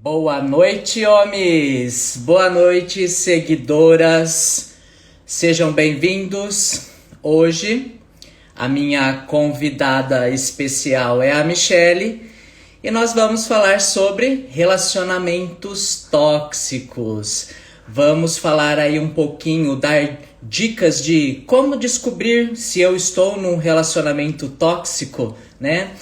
Boa noite, homens! Boa noite, seguidoras! Sejam bem-vindos. Hoje, a minha convidada especial é a Michele e nós vamos falar sobre relacionamentos tóxicos. Vamos falar aí um pouquinho, dar dicas de como descobrir se eu estou num relacionamento tóxico, né?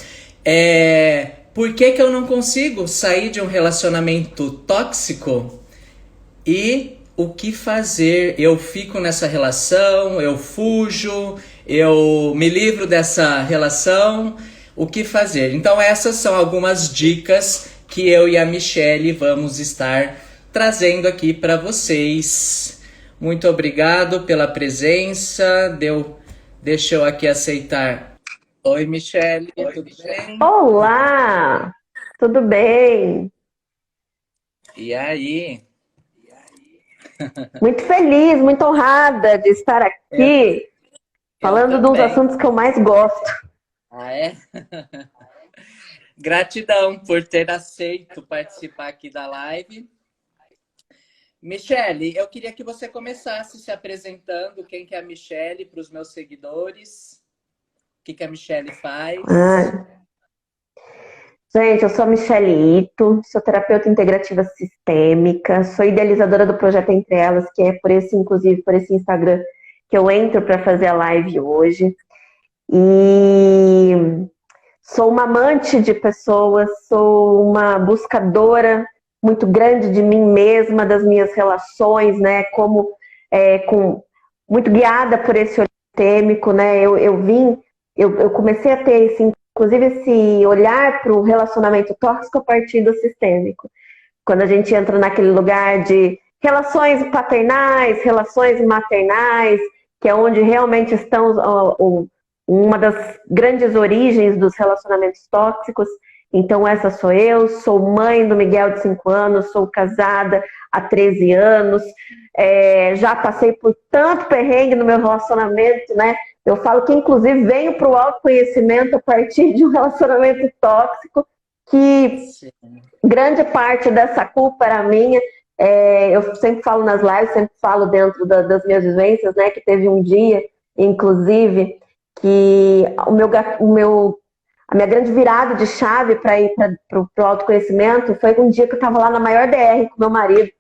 Por que eu não consigo sair de um relacionamento tóxico e o que fazer? Eu fico nessa relação, eu fujo, eu me livro dessa relação, o que fazer? Então essas são algumas dicas que eu e a Michele vamos estar trazendo aqui para vocês. Muito obrigado pela presença. Deixa eu aqui aceitar. Oi, Michele, tudo bem? Olá, tudo bem? E aí? Muito feliz, muito honrada de estar Eu, aqui eu falando de uns também. assuntos que eu mais gosto. Ah, é? Gratidão por ter aceito participar aqui da live. Michele, eu queria que você começasse se apresentando quem que é a Michele para os meus seguidores. O que que a Michele faz? Ah, gente, eu sou a Michele Ito, sou terapeuta integrativa sistêmica, sou idealizadora do projeto Entre Elas, que é por esse, inclusive, por esse Instagram que eu entro para fazer a live hoje. E sou uma amante de pessoas, sou uma buscadora muito grande de mim mesma, das minhas relações, né? Muito guiada por esse olhar sistêmico, né? Eu comecei a ter inclusive esse olhar para o relacionamento tóxico a partir do sistêmico. Quando a gente entra naquele lugar de relações paternais, relações maternais, que é onde realmente estão uma das grandes origens dos relacionamentos tóxicos. Então, essa sou eu, sou mãe do Miguel de 5 anos, sou casada há 13 anos, já passei por tanto perrengue no meu relacionamento, né? Eu falo que, inclusive, venho para o autoconhecimento a partir de um relacionamento tóxico, que Sim. grande parte dessa culpa era minha. Eu sempre falo nas lives, sempre falo dentro das minhas vivências, né? Que teve um dia, inclusive, que a minha grande virada de chave para ir para o autoconhecimento foi um dia que eu estava lá na maior DR com meu marido.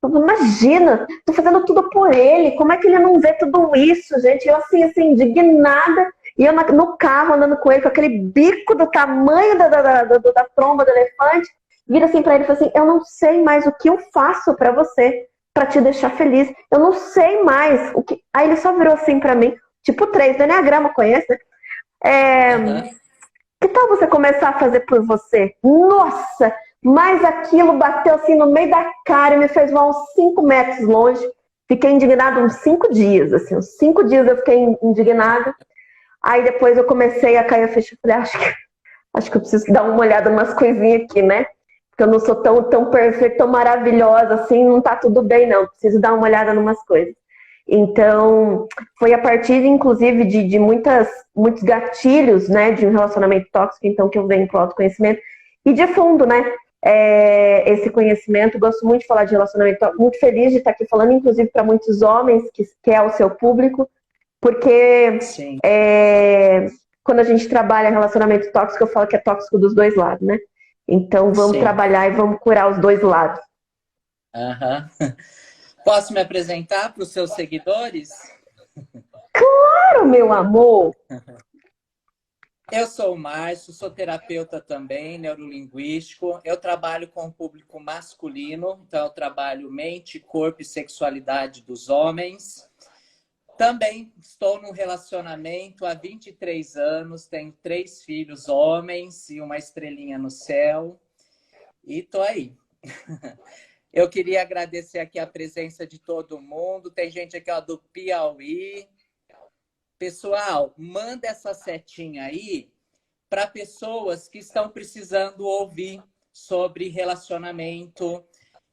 Eu falei, imagina, tô fazendo tudo por ele, como é que ele não vê tudo isso, gente? Eu assim, indignada, e eu no carro andando com ele, com aquele bico do tamanho da tromba do elefante, vira assim para ele e fala assim, eu não sei mais o que eu faço para você, para te deixar feliz, eu não sei mais o que... Aí ele só virou assim para mim, tipo 3 do Enneagrama, conhece, né? Aham. Que tal você começar a fazer por você? Nossa, mas aquilo bateu assim no meio da cara e me fez voar uns 5 metros longe. Fiquei indignada uns 5 dias, assim, uns 5 dias eu fiquei indignada. Aí depois eu comecei a cair a ficha. Falei, acho que eu preciso dar uma olhada em umas coisinhas aqui, né? Porque eu não sou tão perfeita, tão maravilhosa assim, não tá tudo bem, não. Preciso dar uma olhada em umas coisas. Então, foi a partir, inclusive, de muitos gatilhos, né, de um relacionamento tóxico, então, que eu venho para o autoconhecimento. E de fundo, né, esse conhecimento, gosto muito de falar de relacionamento tóxico, muito feliz de estar aqui falando, inclusive, para muitos homens, que é o seu público, porque Sim, quando a gente trabalha relacionamento tóxico, eu falo que é tóxico dos dois lados, né? Então, vamos sim. trabalhar e vamos curar os dois lados. Aham. Posso me apresentar para os seus seguidores? Claro, meu amor! Eu sou o Márcio, sou terapeuta também, neurolinguístico. Eu trabalho com o público masculino, então eu trabalho mente, corpo e sexualidade dos homens. Também estou num relacionamento há 23 anos, tenho 3 filhos homens e uma estrelinha no céu. E tô aí. Eu queria agradecer aqui a presença de todo mundo. Tem gente aqui ó, do Piauí. Pessoal, manda essa setinha aí para pessoas que estão precisando ouvir sobre relacionamento,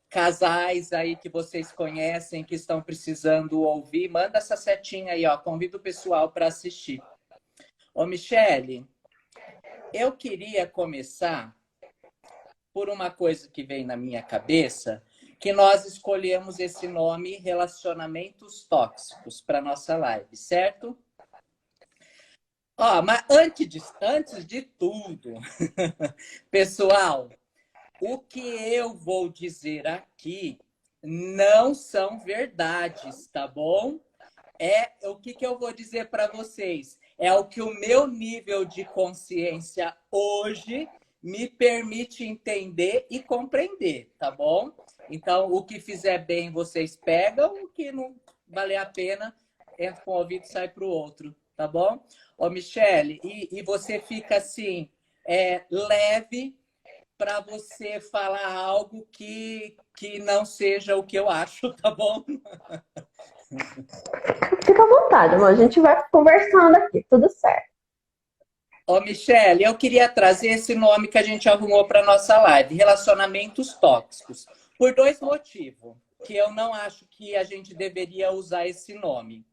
casais aí que vocês conhecem, que estão precisando ouvir. Manda essa setinha aí, ó. Convido o pessoal para assistir. Ô, Michele, eu queria começar por uma coisa que vem na minha cabeça, que nós escolhemos esse nome relacionamentos tóxicos para nossa live, certo? Ó, mas antes de tudo, pessoal, o que eu vou dizer aqui não são verdades, tá bom? O que eu vou dizer para vocês? É o que o meu nível de consciência hoje me permite entender e compreender, tá bom? Então, o que fizer bem, vocês pegam, o que não valer a pena, entra com o ouvido e sai para o outro, tá bom? Ô, Michele, e você fica assim, leve para você falar algo que não seja o que eu acho, tá bom? Fica à vontade, amor. A gente vai conversando aqui, tudo certo. Ô, Michele, eu queria trazer esse nome que a gente arrumou para nossa live, relacionamentos tóxicos, por 2 motivos, que eu não acho que a gente deveria usar esse nome.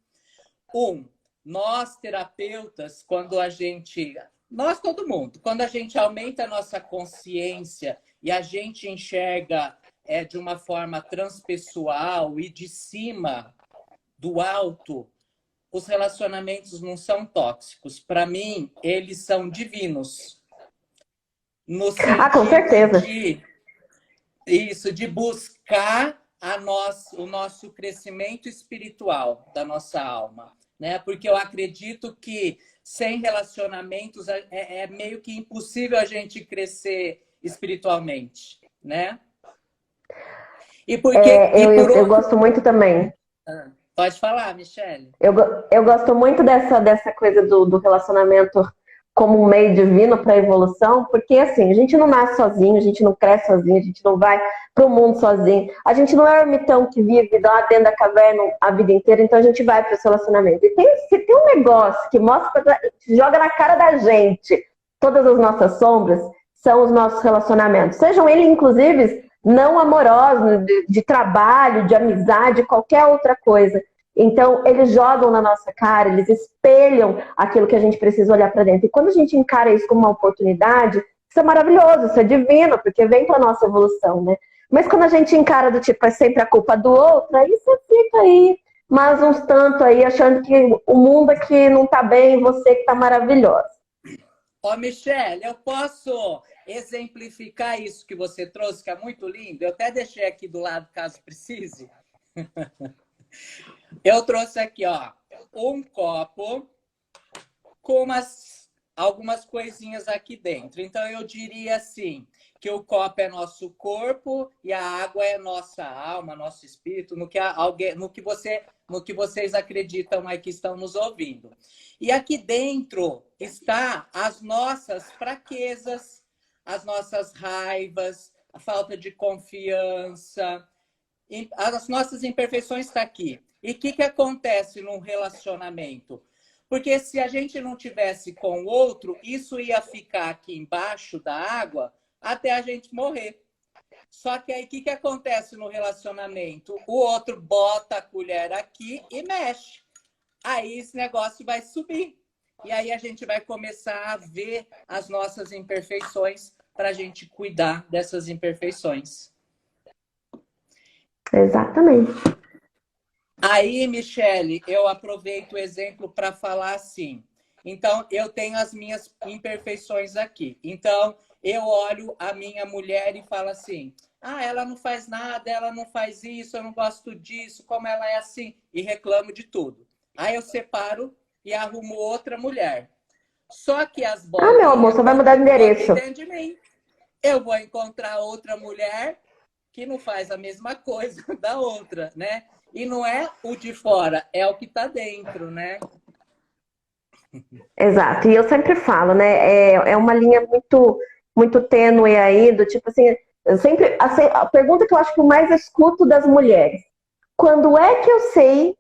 Nós terapeutas, nós todo mundo, quando a gente aumenta a nossa consciência e a gente enxerga de uma forma transpessoal e de cima, do alto, os relacionamentos não são tóxicos. Para mim, eles são divinos. No sentido com certeza. de buscar o nosso crescimento espiritual da nossa alma, né? Porque eu acredito que sem relacionamentos é meio que impossível a gente crescer espiritualmente, né? Eu gosto muito também. Pode falar, Michele. Eu gosto muito dessa coisa do relacionamento como um meio divino para a evolução, porque assim, a gente não nasce sozinho, a gente não cresce sozinho, a gente não vai para o mundo sozinho. A gente não é um ermitão que vive lá dentro da caverna a vida inteira, então a gente vai para esse relacionamento. E se tem um negócio que mostra, joga na cara da gente todas as nossas sombras, são os nossos relacionamentos. Sejam eles, inclusive, não amorosos, de trabalho, de amizade, qualquer outra coisa. Então, eles jogam na nossa cara, eles espelham aquilo que a gente precisa olhar para dentro. E quando a gente encara isso como uma oportunidade, isso é maravilhoso, isso é divino, porque vem para a nossa evolução, né? Mas quando a gente encara do tipo, é sempre a culpa do outro, aí você fica aí, mas uns tanto aí, achando que o mundo aqui não tá bem, você que tá maravilhosa. Ó, Michele, eu posso exemplificar isso que você trouxe, que é muito lindo? Eu até deixei aqui do lado, caso precise. Eu trouxe aqui, ó, um copo com algumas coisinhas aqui dentro. Então, eu diria assim, que o copo é nosso corpo e a água é nossa alma, nosso espírito, no que vocês acreditam aí que estão nos ouvindo. E aqui dentro está as nossas fraquezas, as nossas raivas, a falta de confiança, as nossas imperfeições estão aqui. E o que acontece num relacionamento? Porque se a gente não tivesse com o outro, isso ia ficar aqui embaixo da água até a gente morrer. Só que aí o que acontece no relacionamento? O outro bota a colher aqui e mexe. Aí esse negócio vai subir. E aí a gente vai começar a ver as nossas imperfeições para a gente cuidar dessas imperfeições. Exatamente. Aí, Michele, eu aproveito o exemplo para falar assim. Então, eu tenho as minhas imperfeições aqui. Então, eu olho a minha mulher e falo assim, ela não faz nada, ela não faz isso, eu não gosto disso, como ela é assim, e reclamo de tudo. Aí eu separo e arrumo outra mulher. Só que as bolinhas... meu amor, você vai mudar de endereço. De mim. Eu vou encontrar outra mulher que não faz a mesma coisa da outra, né? E não é o de fora, é o que está dentro, né? Exato. E eu sempre falo, né? É uma linha muito, muito tênue aí, do tipo assim, a pergunta que eu acho que eu mais escuto das mulheres: quando é que eu sei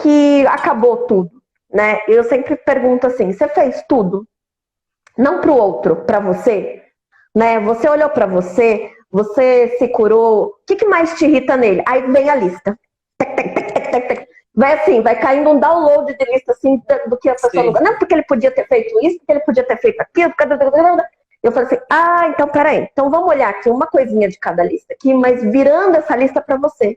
que acabou tudo? Né? Eu sempre pergunto assim: você fez tudo? Não para o outro, para você? Né? Você olhou para você, você se curou, o que mais te irrita nele? Aí vem a lista. Vai assim, vai caindo um download de lista assim do que a pessoa não... Não, porque ele podia ter feito isso, porque ele podia ter feito aquilo. Eu falei assim, então peraí, então vamos olhar aqui uma coisinha de cada lista aqui, mas virando essa lista para você.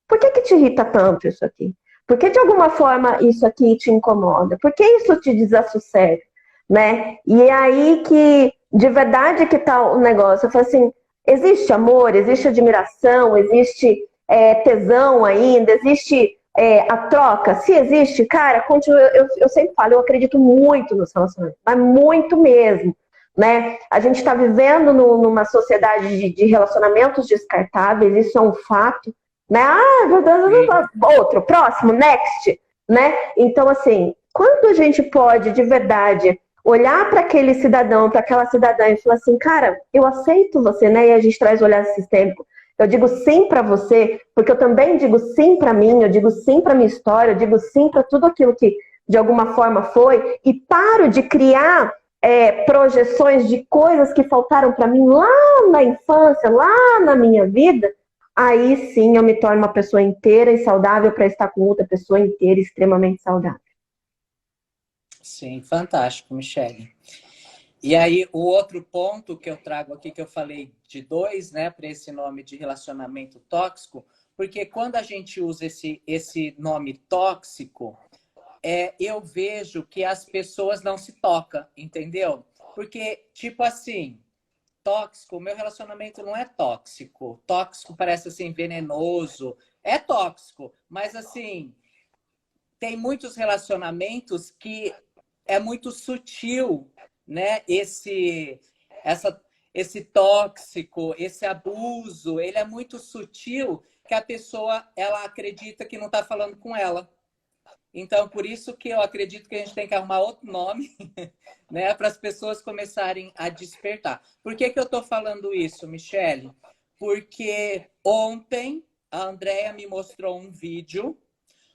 Por que te irrita tanto isso aqui? Por que de alguma forma isso aqui te incomoda? Por que isso te desassossega? Né? E é aí que, de verdade, que tá o negócio. Eu falo assim, existe amor, existe admiração, existe tesão ainda, existe a troca? Se existe, cara, continua, eu sempre falo, eu acredito muito nos relacionamentos, mas muito mesmo. Né? A gente está vivendo numa sociedade de relacionamentos descartáveis, isso é um fato. Né? Meu Deus, outro, próximo, next. Né? Então, assim, quando a gente pode, de verdade, olhar para aquele cidadão, para aquela cidadã e falar assim, cara, eu aceito você, né? E a gente traz o olhar sistêmico. Eu digo sim para você, porque eu também digo sim para mim, eu digo sim para minha história, eu digo sim para tudo aquilo que de alguma forma foi, e paro de criar projeções de coisas que faltaram para mim lá na infância, lá na minha vida. Aí sim eu me torno uma pessoa inteira e saudável para estar com outra pessoa inteira e extremamente saudável. Sim, fantástico, Michele. E aí, o outro ponto que eu trago aqui, que eu falei de 2, né, para esse nome de relacionamento tóxico, porque quando a gente usa esse nome tóxico, eu vejo que as pessoas não se tocam, entendeu? Porque, tipo assim, tóxico, meu relacionamento não é tóxico. Tóxico parece assim, venenoso. É tóxico, mas assim, tem muitos relacionamentos que é muito sutil, né? Esse tóxico, esse abuso, ele é muito sutil que a pessoa, ela acredita que não está falando com ela. Então, por isso que eu acredito que a gente tem que arrumar outro nome, né, para as pessoas começarem a despertar. Por que eu estou falando isso, Michele? Porque ontem a Andrea me mostrou um vídeo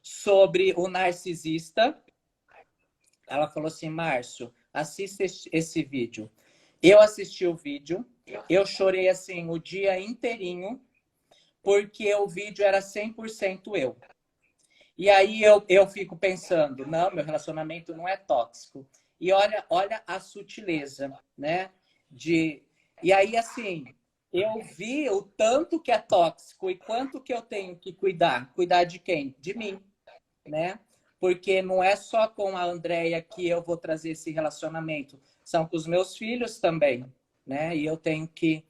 sobre o narcisista. Ela falou assim, Márcio, assista esse vídeo. Eu assisti o vídeo, eu chorei assim o dia inteirinho, porque o vídeo era 100% eu. E aí eu fico pensando, não, meu relacionamento não é tóxico. E olha a sutileza, né? E aí, assim, eu vi o tanto que é tóxico e quanto que eu tenho que cuidar. Cuidar de quem? De mim, né? Porque não é só com a Andrea que eu vou trazer esse relacionamento. São com os meus filhos também, né? E eu tenho que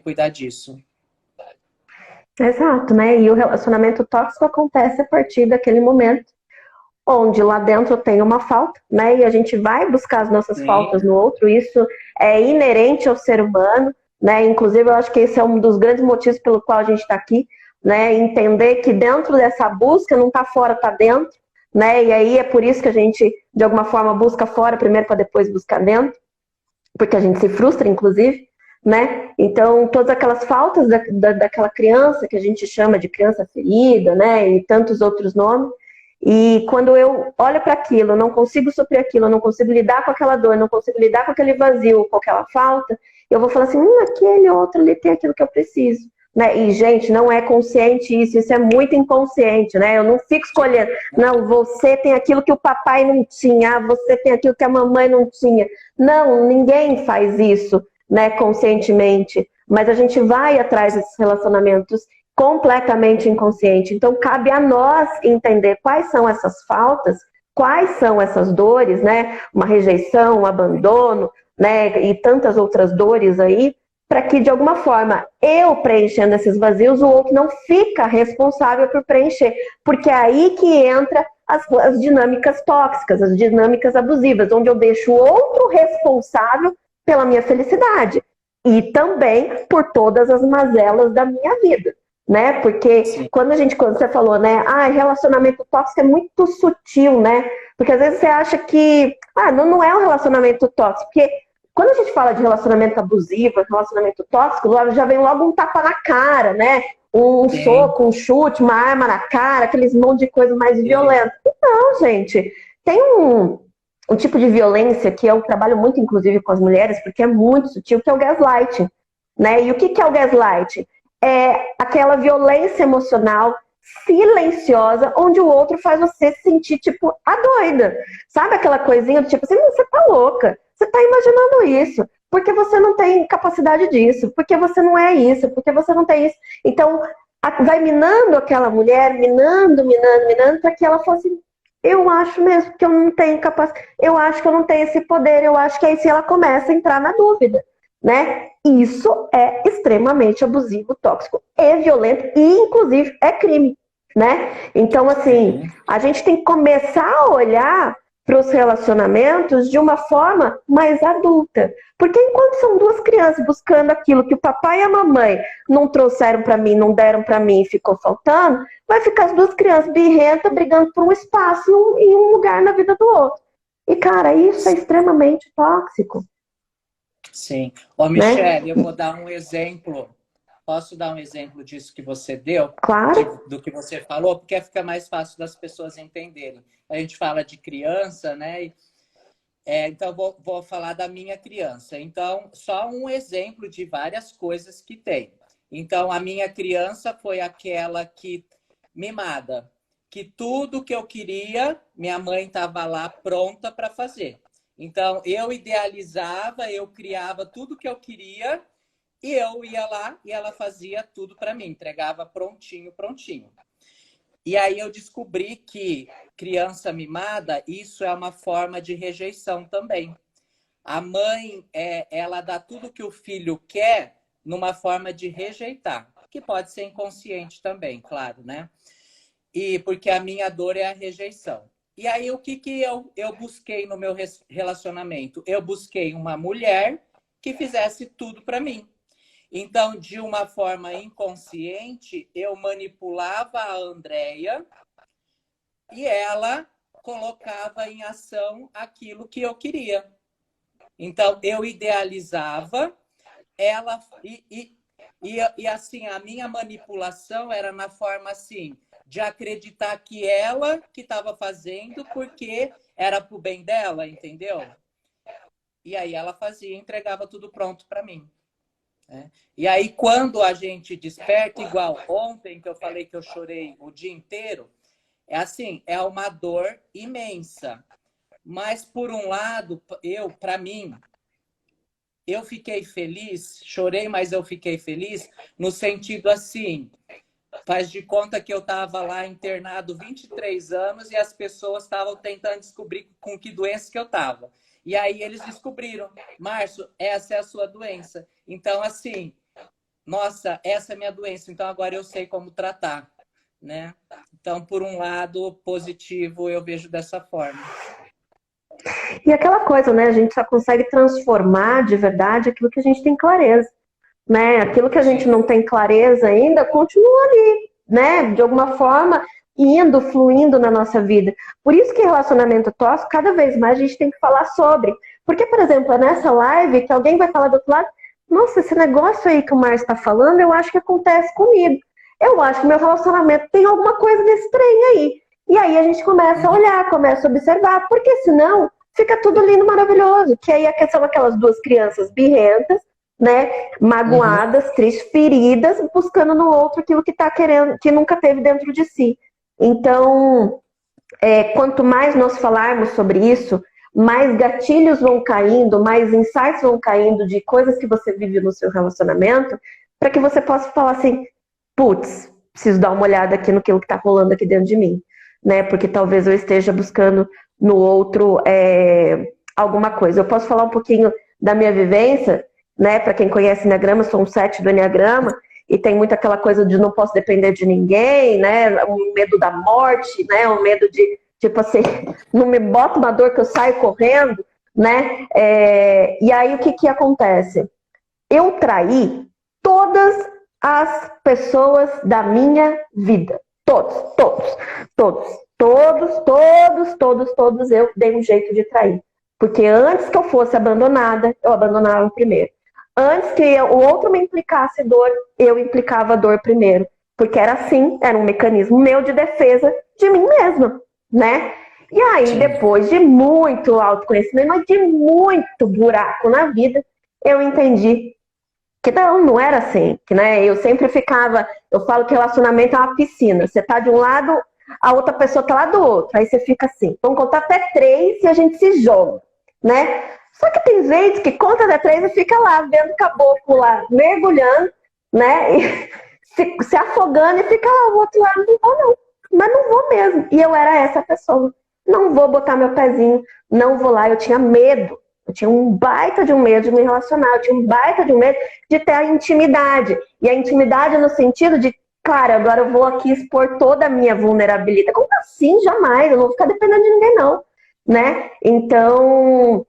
cuidar disso. Exato, né? E o relacionamento tóxico acontece a partir daquele momento onde lá dentro tem uma falta, né? E a gente vai buscar as nossas faltas no outro. Isso é inerente ao ser humano, né? Inclusive, eu acho que esse é um dos grandes motivos pelo qual a gente está aqui, né? Entender que dentro dessa busca não está fora, está dentro, né? E aí é por isso que a gente, de alguma forma, busca fora primeiro para depois buscar dentro, porque a gente se frustra, inclusive. Né? Então, todas aquelas faltas daquela criança que a gente chama de criança ferida, né? E tantos outros nomes. E quando eu olho para aquilo, eu não consigo suprir aquilo, eu não consigo lidar com aquela dor, eu não consigo lidar com aquele vazio, com aquela falta, eu vou falar assim, aquele outro ali tem aquilo que eu preciso. Né? E, gente, não é consciente isso é muito inconsciente, né? Eu não fico escolhendo, não, você tem aquilo que o papai não tinha, você tem aquilo que a mamãe não tinha. Não, ninguém faz isso. Né, conscientemente, mas a gente vai atrás desses relacionamentos completamente inconsciente. Então, cabe a nós entender quais são essas faltas, quais são essas dores, né, uma rejeição, um abandono, né, e tantas outras dores aí, para que, de alguma forma, eu preenchendo esses vazios, o outro não fica responsável por preencher, porque é aí que entra as dinâmicas tóxicas, as dinâmicas abusivas, onde eu deixo o outro responsável pela minha felicidade e também por todas as mazelas da minha vida, né? Porque quando você falou, né? Relacionamento tóxico é muito sutil, né? Porque às vezes você acha que não é um relacionamento tóxico, porque quando a gente fala de relacionamento abusivo, relacionamento tóxico, já vem logo um tapa na cara, né? Um soco, um chute, uma arma na cara, aqueles monte de coisa mais violenta. Não, gente, tem um tipo de violência que eu trabalho muito, inclusive, com as mulheres, porque é muito sutil, que é o gaslighting, né? E o que é o gaslighting? É aquela violência emocional silenciosa, onde o outro faz você se sentir, tipo, a doida. Sabe aquela coisinha do tipo assim, você tá louca, você tá imaginando isso. porque você não tem capacidade disso, porque você não é isso, porque você não tem isso. Então, vai minando aquela mulher, minando, para que ela fosse, eu acho mesmo que eu não tenho capacidade, eu acho que eu não tenho esse poder, eu acho que aí sim ela começa a entrar na dúvida, né? Isso é extremamente abusivo, tóxico e violento, e inclusive é crime, né? Então, assim, a gente tem que começar a olhar para os relacionamentos de uma forma mais adulta. Porque enquanto são duas crianças buscando aquilo que o papai e a mamãe não trouxeram para mim, não deram para mim e ficou faltando, vai ficar as duas crianças birrentas brigando por um espaço e um lugar na vida do outro. E, cara, isso é extremamente tóxico. Sim. Ô, Michele, eu vou dar um exemplo. Posso dar um exemplo disso que você deu? Claro. Do que você falou? Porque fica mais fácil das pessoas entenderem. A gente fala de criança, né? Então, vou falar da minha criança. Então, só um exemplo de várias coisas que tem. Então, a minha criança foi aquela que, mimada, que tudo que eu queria, minha mãe estava lá pronta para fazer. Então, eu idealizava, eu criava tudo que eu queria e eu ia lá e ela fazia tudo para mim, entregava prontinho, prontinho. E aí eu descobri que criança mimada, isso é uma forma de rejeição também. A mãe, ela dá tudo que o filho quer numa forma de rejeitar, que pode ser inconsciente também, claro, né? E porque a minha dor é a rejeição. E aí o que eu busquei no meu relacionamento? Eu busquei uma mulher que fizesse tudo para mim. Então, de uma forma inconsciente, eu manipulava a Andréia e ela colocava em ação aquilo que eu queria. Então, eu idealizava ela e assim, a minha manipulação era na forma assim, de acreditar que ela que estava fazendo porque era pro bem dela, entendeu? E aí ela fazia, entregava tudo pronto para mim. E aí, quando a gente desperta, igual ontem que eu falei que eu chorei o dia inteiro, é assim, é uma dor imensa. Mas, por um lado, para mim, eu fiquei feliz, chorei, mas eu fiquei feliz no sentido assim, faz de conta que eu estava lá internado 23 anos e as pessoas estavam tentando descobrir com que doença que eu estava. E aí eles descobriram, Márcio, essa é a sua doença. Então, assim, nossa, essa é a minha doença, então agora eu sei como tratar, né? Então, por um lado positivo, eu vejo dessa forma. E aquela coisa, né? A gente só consegue transformar de verdade aquilo que a gente tem clareza, né? Aquilo que a gente não tem clareza ainda continua ali, né? De alguma forma, indo, fluindo na nossa vida. Por isso que relacionamento tóxico, cada vez mais a gente tem que falar sobre. Porque, por exemplo, é nessa live que alguém vai falar do outro lado, nossa, esse negócio aí que o Márcio está falando, eu acho que acontece comigo. Eu acho que meu relacionamento tem alguma coisa desse trem aí. E aí a gente começa a olhar, começa a observar, porque senão fica tudo lindo, maravilhoso. Que aí são aquelas duas crianças birrentas, né, magoadas, tristes, feridas, buscando no outro aquilo que tá querendo, que nunca teve dentro de si. Então, quanto mais nós falarmos sobre isso, mais gatilhos vão caindo, mais insights vão caindo de coisas que você vive no seu relacionamento, para que você possa falar assim, putz, preciso dar uma olhada aqui no que tá rolando aqui dentro de mim, né? Porque talvez eu esteja buscando no outro alguma coisa. Eu posso falar um pouquinho da minha vivência, né? Para quem conhece Enneagrama, sou um 7 do Enneagrama, e tem muito aquela coisa de não posso depender de ninguém, né? O medo da morte, né? O medo de, tipo assim, não me bota uma dor que eu saio correndo, né? E aí o que acontece? Eu traí todas as pessoas da minha vida. Todos eu dei um jeito de trair. Porque antes que eu fosse abandonada, eu abandonava primeiro. Antes que o outro me implicasse dor, eu implicava a dor primeiro. Porque era assim, era um mecanismo meu de defesa de mim mesma, né? E aí, depois de muito autoconhecimento, mas de muito buraco na vida, eu entendi que não era assim. Que, né, eu sempre ficava, eu falo que relacionamento é uma piscina. Você tá de um lado, a outra pessoa tá lá do outro. Aí você fica assim, vamos contar até 3 e a gente se joga, né? Só que tem gente que conta até 3 e fica lá, vendo o caboclo lá, mergulhando, né? E se afogando e fica lá, o outro lado não vou não. Mas não vou mesmo. E eu era essa pessoa. Não vou botar meu pezinho, não vou lá. Eu tinha medo. Eu tinha um baita de um medo de me relacionar. Eu tinha um baita de um medo de ter a intimidade. E a intimidade no sentido de, claro, agora eu vou aqui expor toda a minha vulnerabilidade. Como assim? Jamais. Eu não vou ficar dependendo de ninguém, não. Né? Então,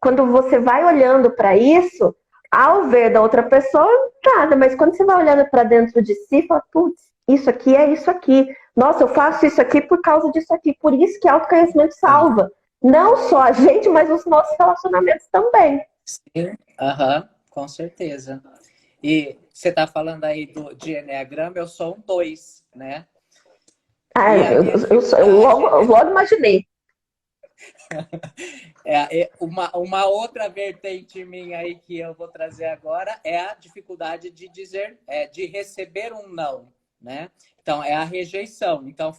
quando você vai olhando para isso, ao ver da outra pessoa, nada. Mas quando você vai olhando para dentro de si, fala, putz, isso aqui é isso aqui. Nossa, eu faço isso aqui por causa disso aqui. Por isso que autoconhecimento salva. Não só a gente, mas os nossos relacionamentos também. Sim, com certeza. E você está falando aí de Enneagrama, eu sou um 2, né? Eu logo imaginei. Uma outra vertente minha aí que eu vou trazer agora é a dificuldade de dizer, de receber um não, né? Então, é a rejeição. Então,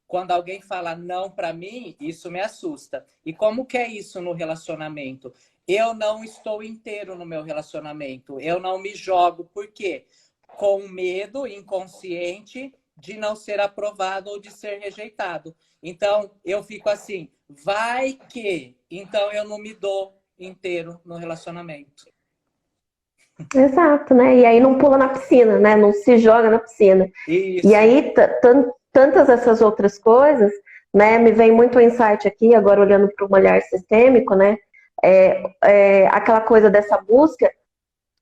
quando alguém fala não para mim, isso me assusta. E como que é isso no relacionamento? Eu não estou inteiro no meu relacionamento. Eu não me jogo. Por quê? Com medo inconsciente de não ser aprovado ou de ser rejeitado. Então, eu fico assim, vai que... Então, eu não me dou inteiro no relacionamento. Exato, né? E aí não pula na piscina, né? Não se joga na piscina. Isso. E aí, tantas essas outras coisas, né? Me vem muito o insight aqui, agora olhando para o olhar sistêmico, né? Aquela coisa dessa busca.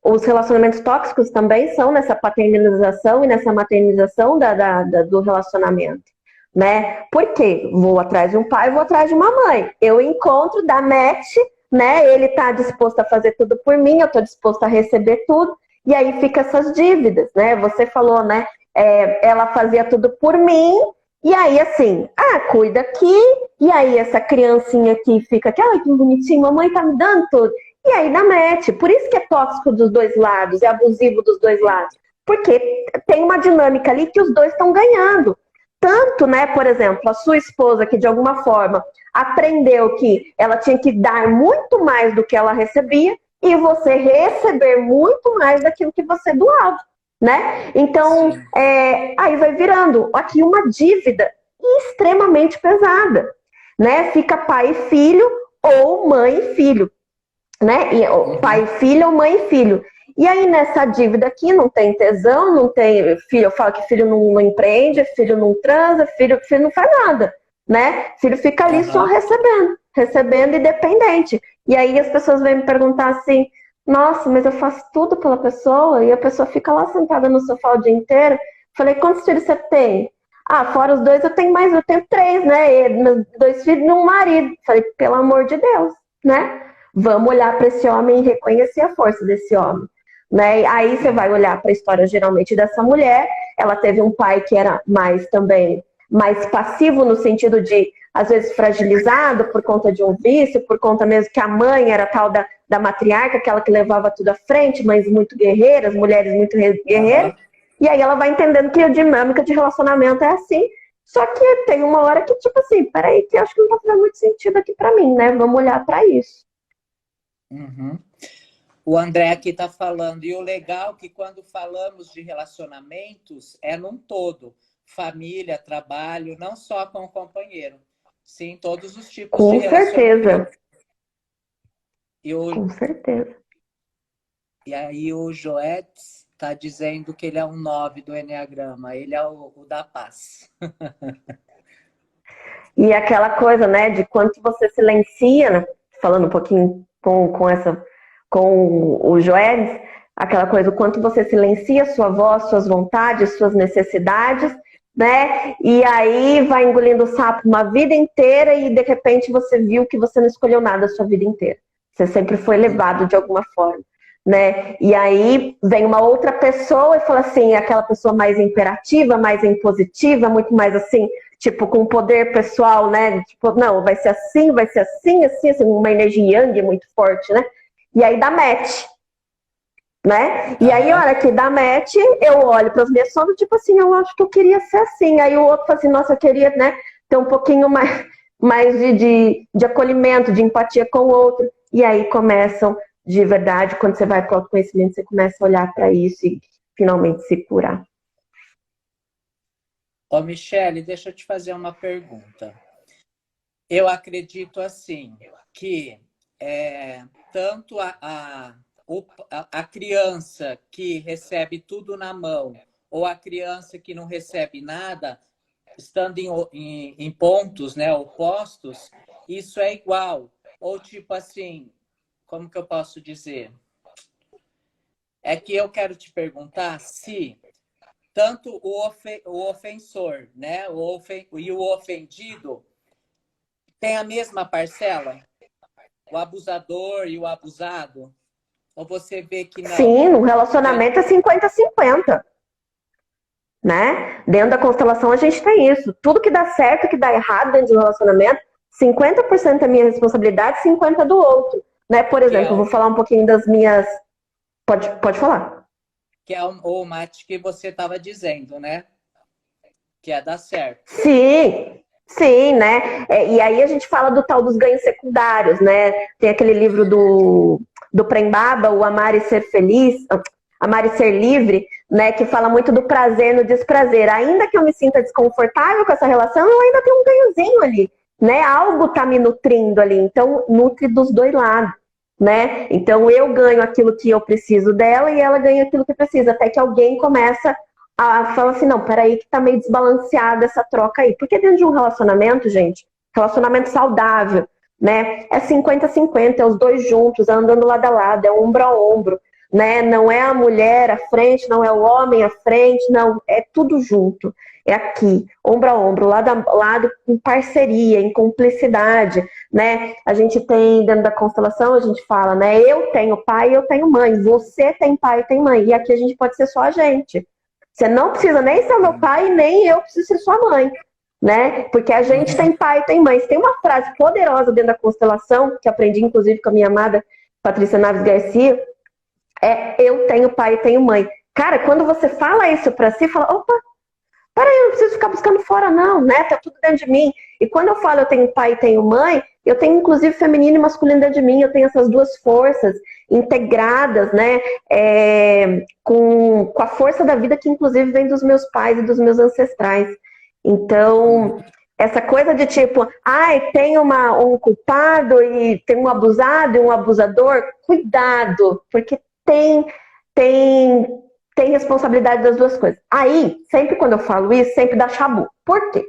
Os relacionamentos tóxicos também são nessa paternalização e nessa maternização do relacionamento, né? Por quê? Vou atrás de um pai, vou atrás de uma mãe. Eu encontro, dá match, né? Ele tá disposto a fazer tudo por mim, eu tô disposta a receber tudo, e aí fica essas dívidas, né? Você falou, né? Ela fazia tudo por mim, e aí assim, cuida aqui, e aí essa criancinha aqui fica aqui, ai, que bonitinho, mamãe tá me dando tudo. E aí dá match. Por isso que é tóxico dos dois lados, é abusivo dos dois lados. Porque tem uma dinâmica ali que os dois estão ganhando. Tanto, né, por exemplo, a sua esposa que de alguma forma aprendeu que ela tinha que dar muito mais do que ela recebia e você receber muito mais daquilo que você doava, né? Então, aí vai virando aqui uma dívida extremamente pesada, né? Fica pai e filho ou mãe e filho. Né? Pai e filho ou mãe e filho. E aí nessa dívida aqui não tem tesão, não tem filho. Eu falo que filho não empreende, filho não transa, filho não faz nada, né? Filho fica ali só recebendo e dependente. E aí as pessoas vêm me perguntar assim, nossa, mas eu faço tudo pela pessoa e a pessoa fica lá sentada no sofá o dia inteiro. Falei, quantos filhos você tem? Fora os 2 eu tenho 3, né? Meus 2 filhos e um marido. Falei, pelo amor de Deus, né? Vamos olhar para esse homem e reconhecer a força desse homem, né? E aí você vai olhar para a história geralmente dessa mulher. Ela teve um pai que era mais passivo no sentido de às vezes fragilizado por conta de um vício, por conta mesmo que a mãe era tal da matriarca, aquela que levava tudo à frente, mães muito guerreiras, mulheres muito guerreiras. E aí ela vai entendendo que a dinâmica de relacionamento é assim. Só que tem uma hora que tipo assim, peraí, que eu acho que não tá fazendo muito sentido aqui para mim, né? Vamos olhar para isso. O André aqui está falando, e o legal é que quando falamos de relacionamentos é num todo, família, trabalho, não só com o companheiro, sim, todos os tipos de relacionamento. Com certeza. E aí o Joetes está dizendo que ele é um 9 do Enneagrama, ele é o da paz. E aquela coisa, né, de quanto você silencia, né? Falando um pouquinho com o Joelis, aquela coisa, o quanto você silencia sua voz, suas vontades, suas necessidades, né? E aí vai engolindo o sapo uma vida inteira e de repente você viu que você não escolheu nada a sua vida inteira. Você sempre foi levado de alguma forma, né? E aí vem uma outra pessoa e fala assim, aquela pessoa mais imperativa, mais impositiva, muito mais assim, tipo, com poder pessoal, né? Tipo, não, vai ser assim, assim, uma energia yang muito forte, né? E aí dá match, né? E aí, a hora que dá match, eu olho para as minhas sombras, tipo assim, eu acho que eu queria ser assim. Aí o outro fala assim, nossa, eu queria, né, ter um pouquinho mais de acolhimento, de empatia com o outro. E aí começam, de verdade, quando você vai para o autoconhecimento, você começa a olhar para isso e finalmente se curar. Ô, Michele, deixa eu te fazer uma pergunta. Eu acredito assim, que tanto a criança que recebe tudo na mão ou a criança que não recebe nada, estando em pontos, né, opostos, isso é igual. Ou tipo assim, como que eu posso dizer? É que eu quero te perguntar se tanto o ofensor, né, e o ofendido tem a mesma parcela? O abusador e o abusado? Ou você vê que não? Sim, no relacionamento é 50-50. Né? Dentro da constelação a gente tem isso. Tudo que dá certo, que dá errado dentro de um relacionamento, 50% é minha responsabilidade, 50% é do outro. Né? Por exemplo, eu vou falar um pouquinho das minhas... Pode falar. Que é o mate que você estava dizendo, né? Que é dar certo. Sim, né? E aí a gente fala do tal dos ganhos secundários, né? Tem aquele livro do Prem Baba, o Amar e Ser Feliz, Amar e Ser Livre, né? Que fala muito do prazer no desprazer. Ainda que eu me sinta desconfortável com essa relação, eu ainda tenho um ganhozinho ali, né? Algo tá me nutrindo ali, então nutre dos dois lados, né? Então eu ganho aquilo que eu preciso dela e ela ganha aquilo que precisa, até que alguém começa fala assim, não, peraí que tá meio desbalanceada essa troca aí. Porque dentro de um relacionamento, gente, relacionamento saudável, né? É 50-50, é os dois juntos, andando lado a lado, é ombro a ombro, né? Não é a mulher à frente, não é o homem à frente, não, é tudo junto. É aqui, ombro a ombro, lado a lado, em parceria, em cumplicidade, né? A gente tem, dentro da constelação, a gente fala, né? Eu tenho pai e eu tenho mãe, você tem pai e tem mãe. E aqui a gente pode ser só a gente. Você não precisa nem ser meu pai, nem eu preciso ser sua mãe, né? Porque a gente tem pai e tem mãe. Tem uma frase poderosa dentro da constelação, que aprendi inclusive com a minha amada Patrícia Naves Garcia, eu tenho pai e tenho mãe. Cara, quando você fala isso pra si, fala, opa, peraí, eu não preciso ficar buscando fora não, né? Tá tudo dentro de mim. E quando eu falo eu tenho pai e tenho mãe, eu tenho inclusive feminino e masculino dentro de mim, eu tenho essas duas forças integradas, né? Com a força da vida que inclusive vem dos meus pais e dos meus ancestrais. Então, essa coisa de tipo, tem um culpado e tem um abusado e um abusador, cuidado, porque tem responsabilidade das duas coisas. Aí, sempre quando eu falo isso, sempre dá chabu. Por quê?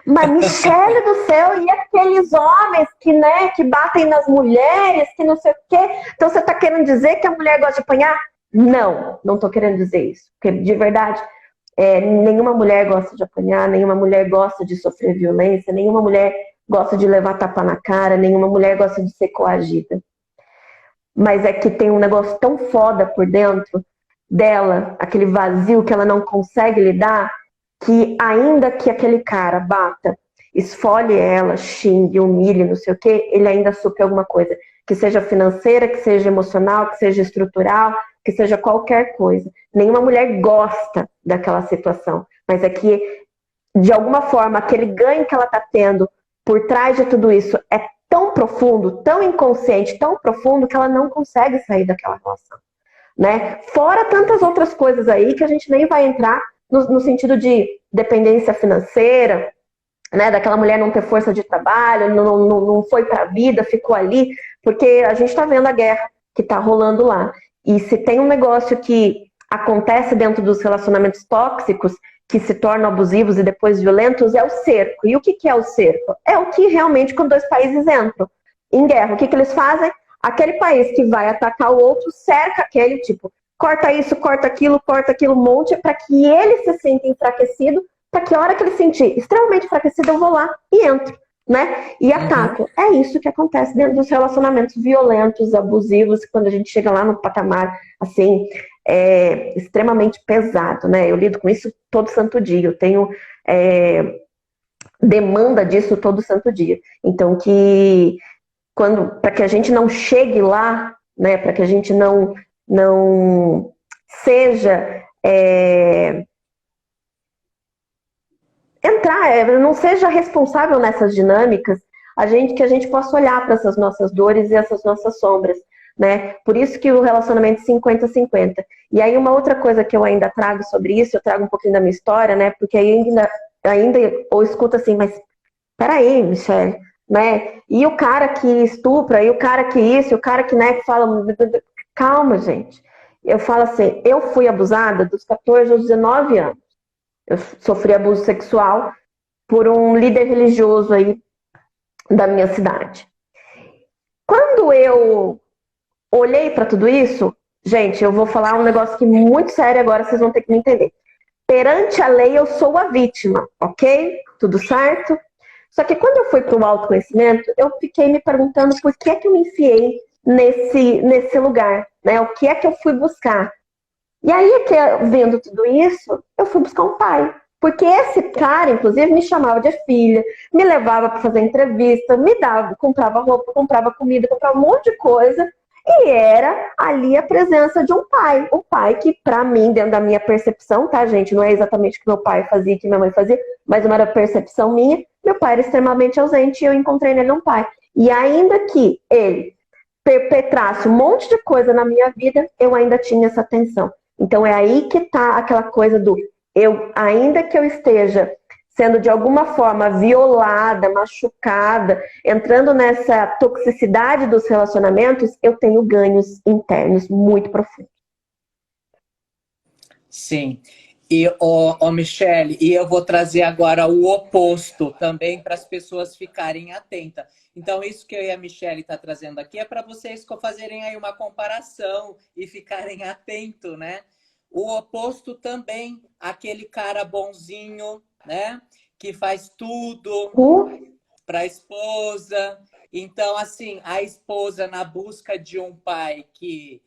Mas, Michele do céu, e aqueles homens que, né, que batem nas mulheres, que não sei o quê. Então, você tá querendo dizer que a mulher gosta de apanhar? Não tô querendo dizer isso. Porque, de verdade, nenhuma mulher gosta de apanhar, nenhuma mulher gosta de sofrer violência, nenhuma mulher gosta de levar tapa na cara, nenhuma mulher gosta de ser coagida. Mas é que tem um negócio tão foda por dentro dela, aquele vazio que ela não consegue lidar, que ainda que aquele cara bata, esfole ela, xingue, humilhe, não sei o quê, ele ainda supre alguma coisa. Que seja financeira, que seja emocional, que seja estrutural, que seja qualquer coisa. Nenhuma mulher gosta daquela situação. Mas é que, de alguma forma, aquele ganho que ela está tendo por trás de tudo isso é tão profundo, tão inconsciente, tão profundo, que ela não consegue sair daquela relação. Né? Fora tantas outras coisas aí que a gente nem vai entrar no sentido de dependência financeira, né? Daquela mulher não ter força de trabalho, não foi para a vida, ficou ali, porque a gente está vendo a guerra que está rolando lá. E se tem um negócio que acontece dentro dos relacionamentos tóxicos, que se tornam abusivos e depois violentos, é o cerco. E o que é o cerco? É o que realmente, quando dois países entram em guerra, o que eles fazem? Aquele país que vai atacar o outro, cerca aquele, tipo, corta isso, corta aquilo, um monte, para que ele se sinta enfraquecido, para que a hora que ele se sentir extremamente enfraquecido, eu vou lá e entro, né? E ataco. É isso que acontece dentro dos relacionamentos violentos, abusivos, quando a gente chega lá no patamar, assim, extremamente pesado, né? Eu lido com isso todo santo dia, eu tenho demanda disso todo santo dia. Então, para que a gente não chegue lá, né, para que a gente não seja não seja responsável nessas dinâmicas, que a gente possa olhar para essas nossas dores e essas nossas sombras, né? Por isso que o relacionamento 50-50. E aí uma outra coisa que eu ainda trago sobre isso, eu trago um pouquinho da minha história, né? Porque aí ainda ou escuta assim, mas peraí, Michele, né? E o cara que estupra, e o cara que isso, e o cara que, né, que fala... Calma, gente. Eu falo assim, eu fui abusada dos 14 aos 19 anos. Eu sofri abuso sexual por um líder religioso aí da minha cidade. Quando eu olhei para tudo isso, gente, eu vou falar um negócio que é muito sério agora, vocês vão ter que me entender. Perante a lei, eu sou a vítima, ok? Tudo certo? Só que quando eu fui para o autoconhecimento, eu fiquei me perguntando por que é que eu me enfiei nesse lugar, né? O que é que eu fui buscar? E aí, vendo tudo isso, eu fui buscar um pai. Porque esse cara, inclusive, me chamava de filha, me levava para fazer entrevista, me dava, comprava roupa, comprava comida, comprava um monte de coisa. E era ali a presença de um pai. Um pai que, para mim, dentro da minha percepção, tá, gente? Não é exatamente o que meu pai fazia, o que minha mãe fazia, mas uma percepção minha. Meu pai era extremamente ausente e eu encontrei nele um pai. E ainda que ele perpetrasse um monte de coisa na minha vida, eu ainda tinha essa atenção. Então é aí que tá aquela coisa do ainda que eu esteja sendo de alguma forma violada, machucada, entrando nessa toxicidade dos relacionamentos, eu tenho ganhos internos muito profundos. Sim. E, Michele, e eu vou trazer agora o oposto também para as pessoas ficarem atentas. Então, isso que eu e a Michele tá trazendo aqui é para vocês fazerem aí uma comparação e ficarem atentos, né? O oposto também, aquele cara bonzinho, né? Que faz tudo para a esposa. Então, assim, a esposa na busca de um pai que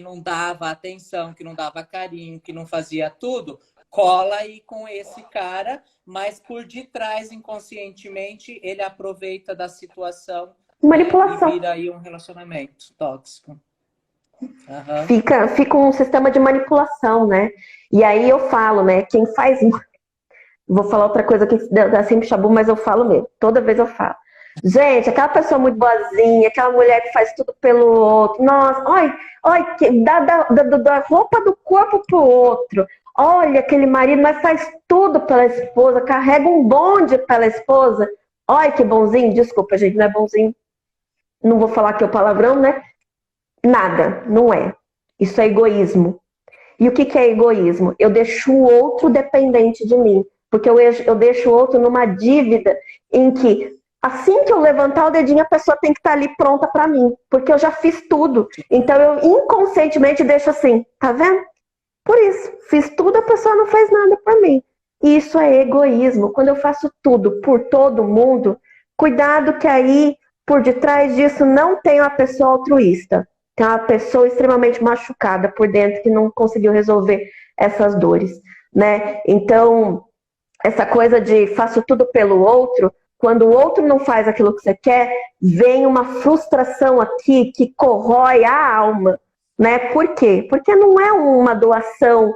não dava atenção, que não dava carinho, que não fazia tudo, cola aí com esse cara, mas por detrás, inconscientemente, ele aproveita da situação, manipulação. E vira aí um relacionamento tóxico. Uhum. Fica um sistema de manipulação, né? E aí eu falo, né? Quem faz... Vou falar outra coisa que dá sempre chabu, mas eu falo mesmo. Toda vez eu falo. Gente, aquela pessoa muito boazinha, aquela mulher que faz tudo pelo outro. Nossa, olha, da roupa do corpo pro outro. Olha, aquele marido, mas faz tudo pela esposa, carrega um bonde pela esposa. Olha que bonzinho. Desculpa, gente, não é bonzinho. Não vou falar que é o palavrão, né? Nada, não é. Isso é egoísmo. E o que é egoísmo? Eu deixo o outro dependente de mim. Porque eu deixo o outro numa dívida em que, assim que eu levantar o dedinho, a pessoa tem que estar ali pronta para mim. Porque eu já fiz tudo. Então eu inconscientemente deixo assim, tá vendo? Por isso, fiz tudo, a pessoa não fez nada por mim. E isso é egoísmo. Quando eu faço tudo por todo mundo, cuidado que aí, por detrás disso, não tem uma pessoa altruísta. Tem uma pessoa extremamente machucada por dentro que não conseguiu resolver essas dores, né? Então, essa coisa de faço tudo pelo outro, quando o outro não faz aquilo que você quer, vem uma frustração aqui que corrói a alma, né? Por quê? Porque não é uma doação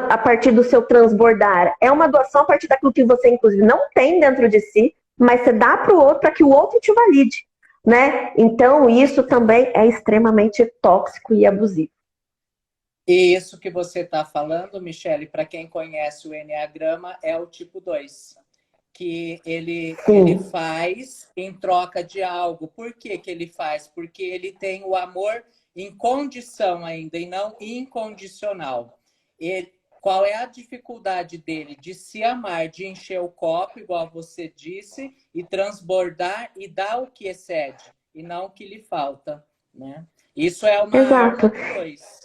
a partir do seu transbordar. É uma doação a partir daquilo que você, inclusive, não tem dentro de si, mas você dá para o outro para que o outro te valide, né? Então, isso também é extremamente tóxico e abusivo. E isso que você está falando, Michele, para quem conhece o Enneagrama, é o tipo 2. Que ele faz em troca de algo. Por que ele faz? Porque ele tem o amor em condição ainda, e não incondicional. Qual é a dificuldade dele? De se amar, de encher o copo, igual você disse, e transbordar e dar o que excede, e não o que lhe falta, né? Isso é uma Exato. arma do 2.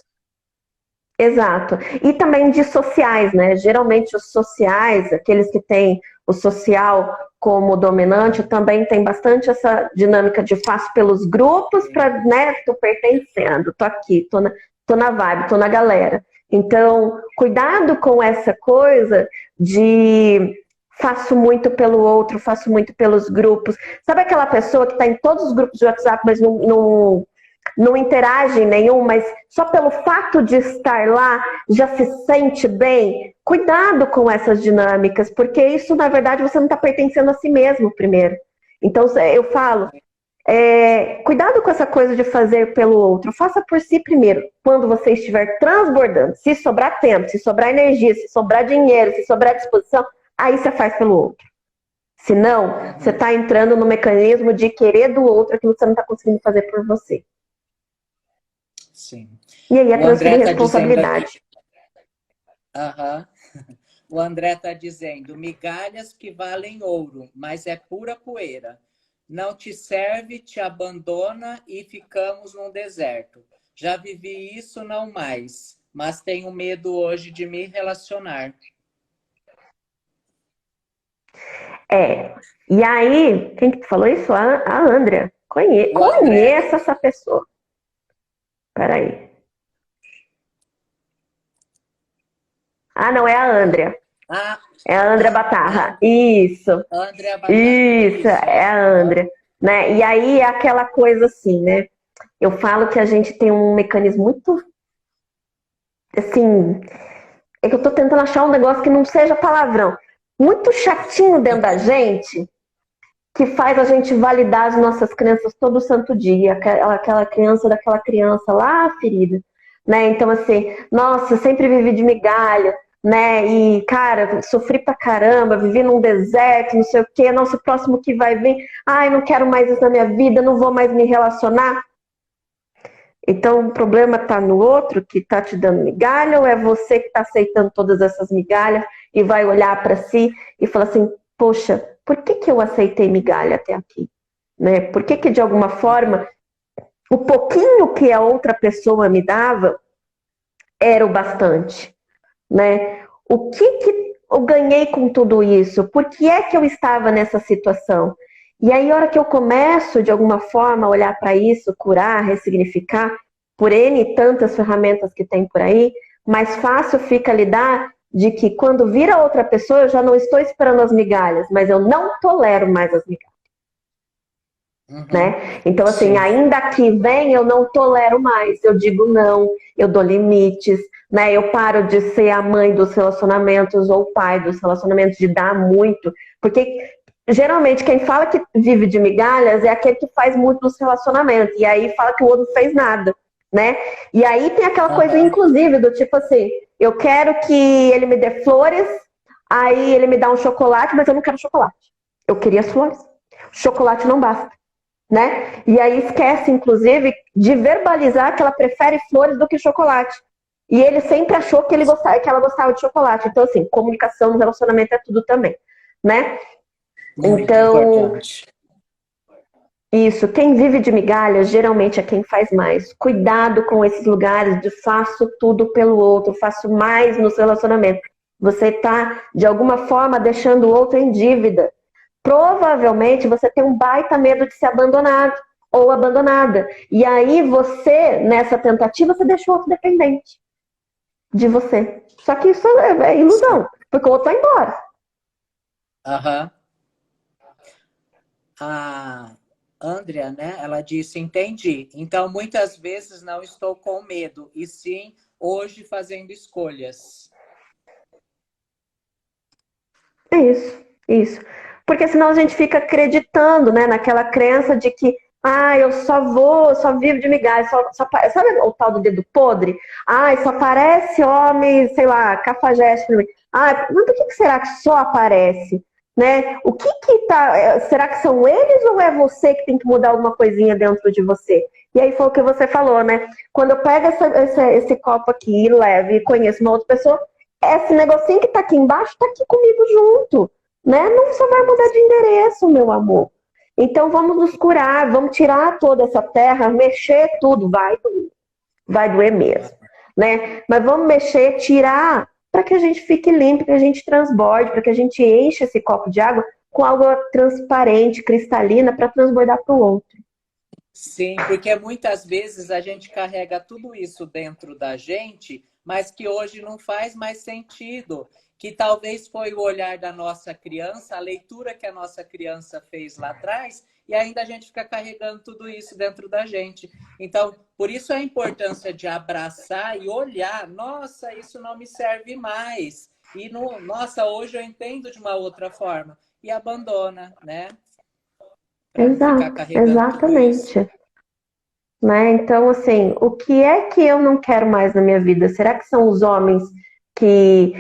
Exato. E também de sociais, né? Geralmente os sociais, aqueles que têm o social como dominante, também tem bastante essa dinâmica de faço pelos grupos para, né, tô pertencendo, tô aqui, tô na vibe, tô na galera. Então, cuidado com essa coisa de faço muito pelo outro, faço muito pelos grupos. Sabe aquela pessoa que está em todos os grupos de WhatsApp, mas não não interage nenhum, mas só pelo fato de estar lá já se sente bem. Cuidado com essas dinâmicas, porque isso, na verdade, você não está pertencendo a si mesmo primeiro. Então, eu falo, cuidado com essa coisa de fazer pelo outro. Faça por si primeiro. Quando você estiver transbordando, se sobrar tempo, se sobrar energia, se sobrar dinheiro, se sobrar disposição, aí você faz pelo outro. Senão, você está entrando no mecanismo de querer do outro aquilo que você não está conseguindo fazer por você. Sim. E aí é O André transferir tá responsabilidade. O André está dizendo, migalhas que valem ouro, mas é pura poeira. Não te serve, te abandona e ficamos num deserto. Já vivi isso, não mais, mas tenho medo hoje de me relacionar. E aí, quem que falou isso? A Andrea. Conheça essa pessoa. Peraí. Ah, não, é a Andrea. É a Andrea Batarra. Isso. Andrea Batarra. Isso, é a Andrea. Né? E aí é aquela coisa assim, né? Eu falo que a gente tem um mecanismo muito, assim, é que eu tô tentando achar um negócio que não seja palavrão. Muito chatinho dentro da gente, que faz a gente validar as nossas crenças todo santo dia. Aquela criança daquela criança lá ferida. Né? Então, assim, nossa, sempre vivi de migalha. Né? E, cara, sofri pra caramba, vivi num deserto, não sei o quê. Nossa, o próximo que vai vir, ai, não quero mais isso na minha vida, não vou mais me relacionar. Então, o problema está no outro que está te dando migalha ou é você que está aceitando todas essas migalhas e vai olhar para si e falar assim, poxa, por que eu aceitei migalha até aqui? Né? Por que de alguma forma, o pouquinho que a outra pessoa me dava era o bastante? Né? O que eu ganhei com tudo isso? Por que é que eu estava nessa situação? E aí, a hora que eu começo, de alguma forma, a olhar para isso, curar, ressignificar, por N e tantas ferramentas que tem por aí, mais fácil fica lidar de que quando vira outra pessoa, eu já não estou esperando as migalhas, mas eu não tolero mais as migalhas. Né? Então, assim, ainda que vem, eu não tolero mais. Eu digo não, eu dou limites, né? Eu paro de ser a mãe dos relacionamentos ou o pai dos relacionamentos, de dar muito, porque geralmente quem fala que vive de migalhas é aquele que faz muito nos relacionamentos, e aí fala que o outro não fez nada, né? E aí tem aquela coisa, inclusive, do tipo assim, eu quero que ele me dê flores, aí ele me dá um chocolate, mas eu não quero chocolate. Eu queria as flores. Chocolate não basta. Né? E aí esquece, inclusive, de verbalizar que ela prefere flores do que chocolate. E ele sempre achou que ela gostava de chocolate. Então, assim, comunicação no relacionamento é tudo também, né? Muito então, importante. Isso, quem vive de migalhas geralmente é quem faz mais. Cuidado com esses lugares de faço tudo pelo outro, faço mais nos relacionamentos. Você está, de alguma forma, deixando o outro em dívida. Provavelmente você tem um baita medo de ser abandonado ou abandonada. E aí você, nessa tentativa, você deixa o outro dependente de você. Só que isso é ilusão, porque o outro vai embora. A Andrea, né? Ela disse, entendi. Então, muitas vezes não estou com medo, e sim hoje fazendo escolhas. É isso. Porque senão a gente fica acreditando, né, naquela crença de que eu só vivo de migalha, sabe o tal do dedo podre? Só aparece homem, sei lá, cafajeste pra mim. Mas por que será que só aparece? Né? O que tá. Será que são eles ou é você que tem que mudar alguma coisinha dentro de você? E aí foi o que você falou, né? Quando eu pego esse copo aqui e levo e conheço uma outra pessoa, esse negocinho que tá aqui embaixo tá aqui comigo junto, né? Não só vai mudar de endereço, meu amor. Então vamos nos curar, vamos tirar toda essa terra, mexer tudo, vai doer mesmo, né? Mas vamos mexer, tirar, para que a gente fique limpo, que a gente transborde, para que a gente enche esse copo de água com água transparente, cristalina, para transbordar para o outro. Sim, porque muitas vezes a gente carrega tudo isso dentro da gente, mas que hoje não faz mais sentido. Que talvez foi o olhar da nossa criança, a leitura que a nossa criança fez lá atrás, e ainda a gente fica carregando tudo isso dentro da gente. Então, por isso a importância de abraçar e olhar, nossa, isso não me serve mais. E, nossa, hoje eu entendo de uma outra forma. E abandona, né? Para não ficar Exato, carregando tudo isso. exatamente. Né? Então, assim, o que é que eu não quero mais na minha vida? Será que são os homens que,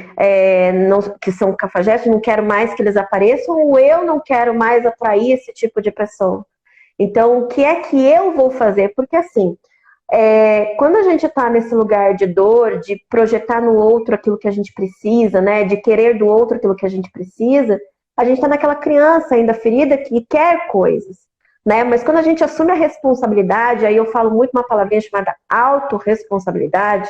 não, que são cafajestes, não quero mais que eles apareçam, ou eu não quero mais atrair esse tipo de pessoa? Então, o que é que eu vou fazer? Porque, assim, quando a gente está nesse lugar de dor, de projetar no outro aquilo que a gente precisa, né, de querer do outro aquilo que a gente precisa, a gente está naquela criança ainda ferida que quer coisas, né? Mas quando a gente assume a responsabilidade, aí eu falo muito uma palavrinha chamada autorresponsabilidade,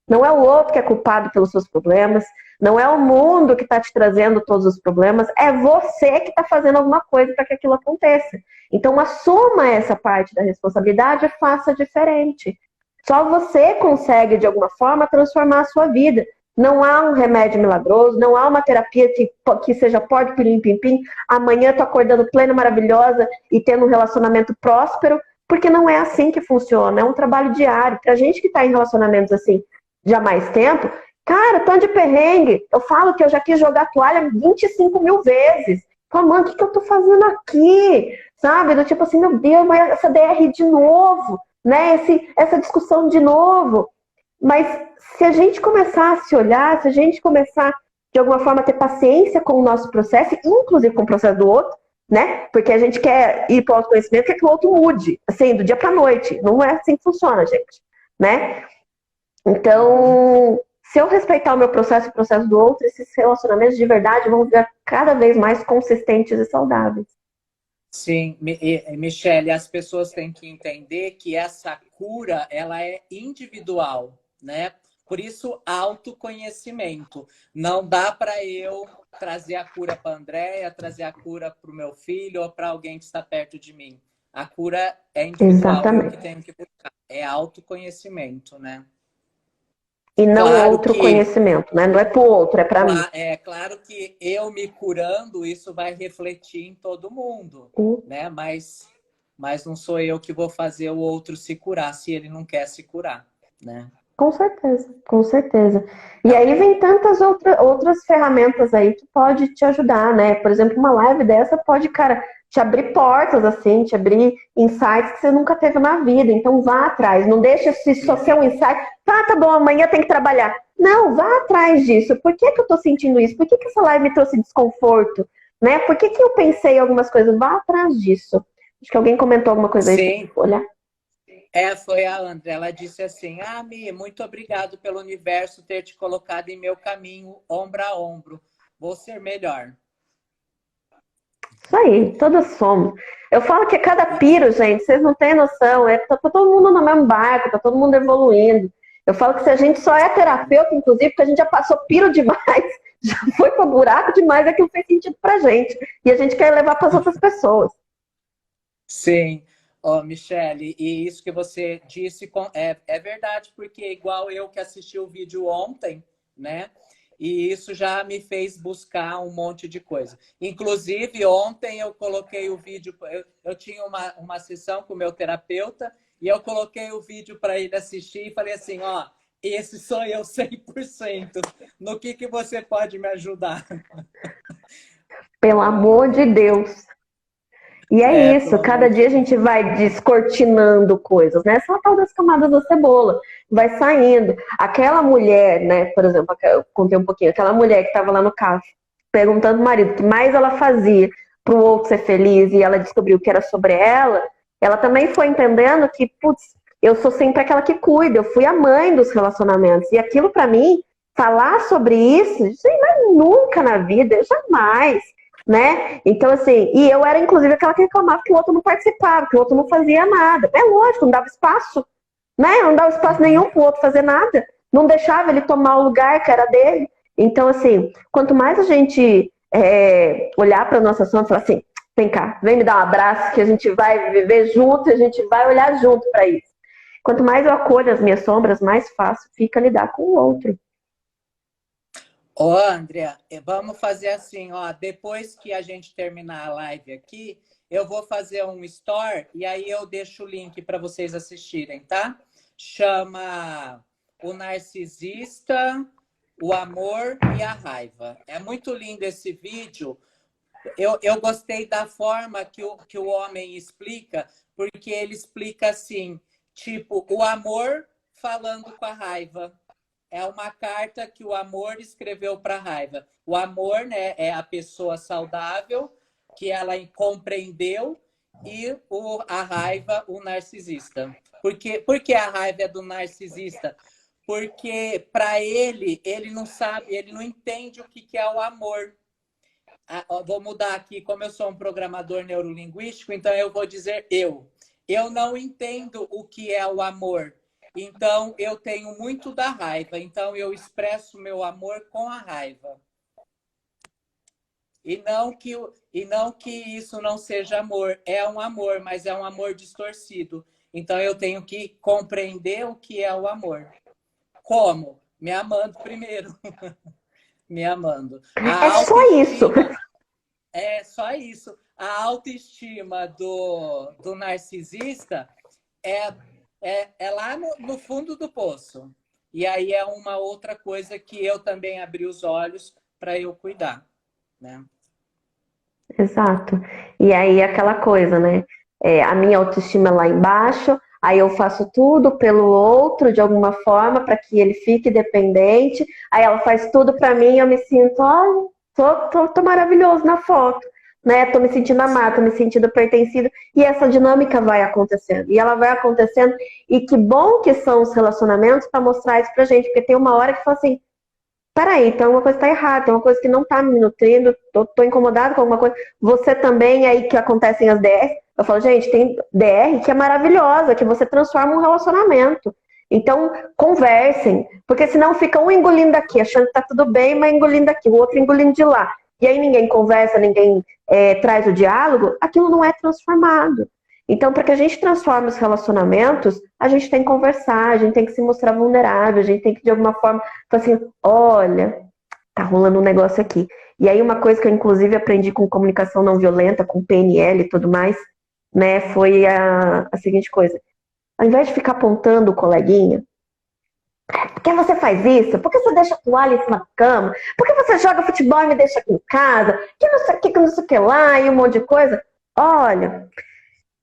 não é o outro que é culpado pelos seus problemas, não é o mundo que está te trazendo todos os problemas, é você que está fazendo alguma coisa para que aquilo aconteça. Então, assuma essa parte da responsabilidade e faça diferente. Só você consegue, de alguma forma, transformar a sua vida. Não há um remédio milagroso, não há uma terapia que seja pode pilim-pim-pim. Amanhã estou acordando plena, maravilhosa e tendo um relacionamento próspero, porque não é assim que funciona. É um trabalho diário. Para gente que está em relacionamentos assim já há mais tempo, cara, tanto de perrengue. Eu falo que eu já quis jogar toalha 25 mil vezes. Falo, mano, o que eu tô fazendo aqui? Sabe? Do tipo assim, meu Deus, mas essa DR de novo, né? Essa discussão de novo. Mas se a gente começar a se olhar, se a gente começar, de alguma forma, a ter paciência com o nosso processo, inclusive com o processo do outro, né? Porque a gente quer ir para o autoconhecimento, quer que o outro mude, assim, do dia para a noite. Não é assim que funciona, gente, né? Então, se eu respeitar o meu processo e o processo do outro, esses relacionamentos de verdade vão ficar cada vez mais consistentes e saudáveis. Sim, Michele, as pessoas têm que entender que essa cura, ela é individual, né? Por isso, autoconhecimento. Não dá para eu trazer a cura para a Andréia, trazer a cura para o meu filho ou para alguém que está perto de mim. A cura é individual, eu que Exatamente. tenho que buscar. É autoconhecimento, né? E não Claro outro que conhecimento, né? Não é pro outro, é para mim. É claro que eu me curando, isso vai refletir em todo mundo, né? Mas não sou eu que vou fazer o outro se curar se ele não quer se curar, né? Com certeza, com certeza. E Tá. aí vem tantas outras ferramentas aí que pode te ajudar, né? Por exemplo, uma live dessa pode, cara, te abrir portas, assim, te abrir insights que você nunca teve na vida. Então vá atrás, não deixa se só ser um insight. Tá bom, amanhã tem que trabalhar. Não, vá atrás disso. Por que que eu tô sentindo isso? Por que que essa live me trouxe desconforto? Né? Por que que eu pensei em algumas coisas? Vá atrás disso. Acho que alguém comentou alguma coisa aí, deixa Sim, eu olhar. foi a André. Ela disse assim: Ah, Mi, muito obrigado pelo universo ter te colocado em meu caminho, ombro a ombro. Vou ser melhor. Isso aí, todas somos. Eu falo que cada piro, gente, vocês não têm noção, tá todo mundo no mesmo barco, tá todo mundo evoluindo. Eu falo que se a gente só é terapeuta, inclusive, porque a gente já passou piro demais, já foi para buraco demais, aquilo fez sentido pra gente. E a gente quer levar para as outras pessoas. Sim, ó, Michele, e isso que você disse é verdade, porque igual eu que assisti o vídeo ontem, né? E isso já me fez buscar um monte de coisa. Inclusive, ontem eu coloquei o vídeo, eu tinha uma sessão com o meu terapeuta, e eu coloquei o vídeo para ele assistir e falei assim, ó, esse sou eu 100%. No que você pode me ajudar? Pelo amor de Deus. E é Pelo isso, amor cada de dia a gente Deus. vai descortinando coisas, né? São a tal das camadas da cebola, vai saindo. Aquela mulher, né, por exemplo, eu contei um pouquinho, aquela mulher que estava lá no carro, perguntando ao marido o que mais ela fazia para o outro ser feliz e ela descobriu que era sobre ela também foi entendendo que, putz, eu sou sempre aquela que cuida, eu fui a mãe dos relacionamentos. E aquilo para mim, falar sobre isso, mas nunca na vida, jamais, né? Então, assim, e eu era inclusive aquela que reclamava que o outro não participava, que o outro não fazia nada. É lógico, não dava espaço, né? Não dava espaço nenhum pro outro fazer nada. Não deixava ele tomar o lugar que era dele. Então, assim, quanto mais a gente olhar para nossa ação e falar assim, vem cá, vem me dar um abraço que a gente vai viver junto, a gente vai olhar junto para isso. Quanto mais eu acolho as minhas sombras, mais fácil fica lidar com o outro. Ô, Andrea, vamos fazer assim, ó, depois que a gente terminar a live aqui, eu vou fazer um story e aí eu deixo o link para vocês assistirem, tá? Chama O Narcisista, o Amor e a Raiva. É muito lindo esse vídeo. Eu gostei da forma que o homem explica, porque ele explica assim, tipo, o amor falando com a raiva. É uma carta que o amor escreveu para a raiva. O amor, né, é a pessoa saudável que ela compreendeu e a raiva, o narcisista. Por que a raiva é do narcisista? Porque para ele não sabe, ele não entende o que é o amor. Vou mudar aqui, como eu sou um programador neurolinguístico, então eu vou dizer eu. Eu não entendo o que é o amor. Então, eu tenho muito da raiva. Então, eu expresso meu amor com a raiva. E não que isso não seja amor. É um amor, mas é um amor distorcido. Então, eu tenho que compreender o que é o amor. Como? Me amando primeiro. Me amando. A É só isso. autoestima é só isso. A autoestima do narcisista é, é lá no fundo do poço. E aí é uma outra coisa que eu também abri os olhos para eu cuidar, né? Exato. E aí aquela coisa, né? A minha autoestima é lá embaixo, aí eu faço tudo pelo outro de alguma forma para que ele fique dependente, aí ela faz tudo para mim e eu me sinto, olha, tô maravilhoso na foto, né? Tô me sentindo amada, tô me sentindo pertencido, e essa dinâmica vai acontecendo, e ela vai acontecendo, e que bom que são os relacionamentos para mostrar isso pra gente, porque tem uma hora que fala assim, peraí, então uma coisa está errada, tem uma coisa que não está me nutrindo, tô incomodado com alguma coisa. Você também, aí que acontecem as DR, eu falo, gente, tem DR que é maravilhosa, que você transforma um relacionamento. Então, conversem, porque senão fica um engolindo daqui, achando que tá tudo bem, mas engolindo daqui, o outro engolindo de lá. E aí ninguém conversa, ninguém traz o diálogo, aquilo não é transformado. Então, para que a gente transforme os relacionamentos, a gente tem que conversar, a gente tem que se mostrar vulnerável, a gente tem que, de alguma forma, falar assim, olha, tá rolando um negócio aqui. E aí, uma coisa que eu, inclusive, aprendi com comunicação não violenta, com PNL e tudo mais, né, foi a seguinte coisa. Ao invés de ficar apontando o coleguinha, por que você faz isso? Por que você deixa a toalha em cima da cama? Por que você joga futebol e me deixa aqui em casa? Que não sei o que, não sei o que lá, e um monte de coisa. Olha,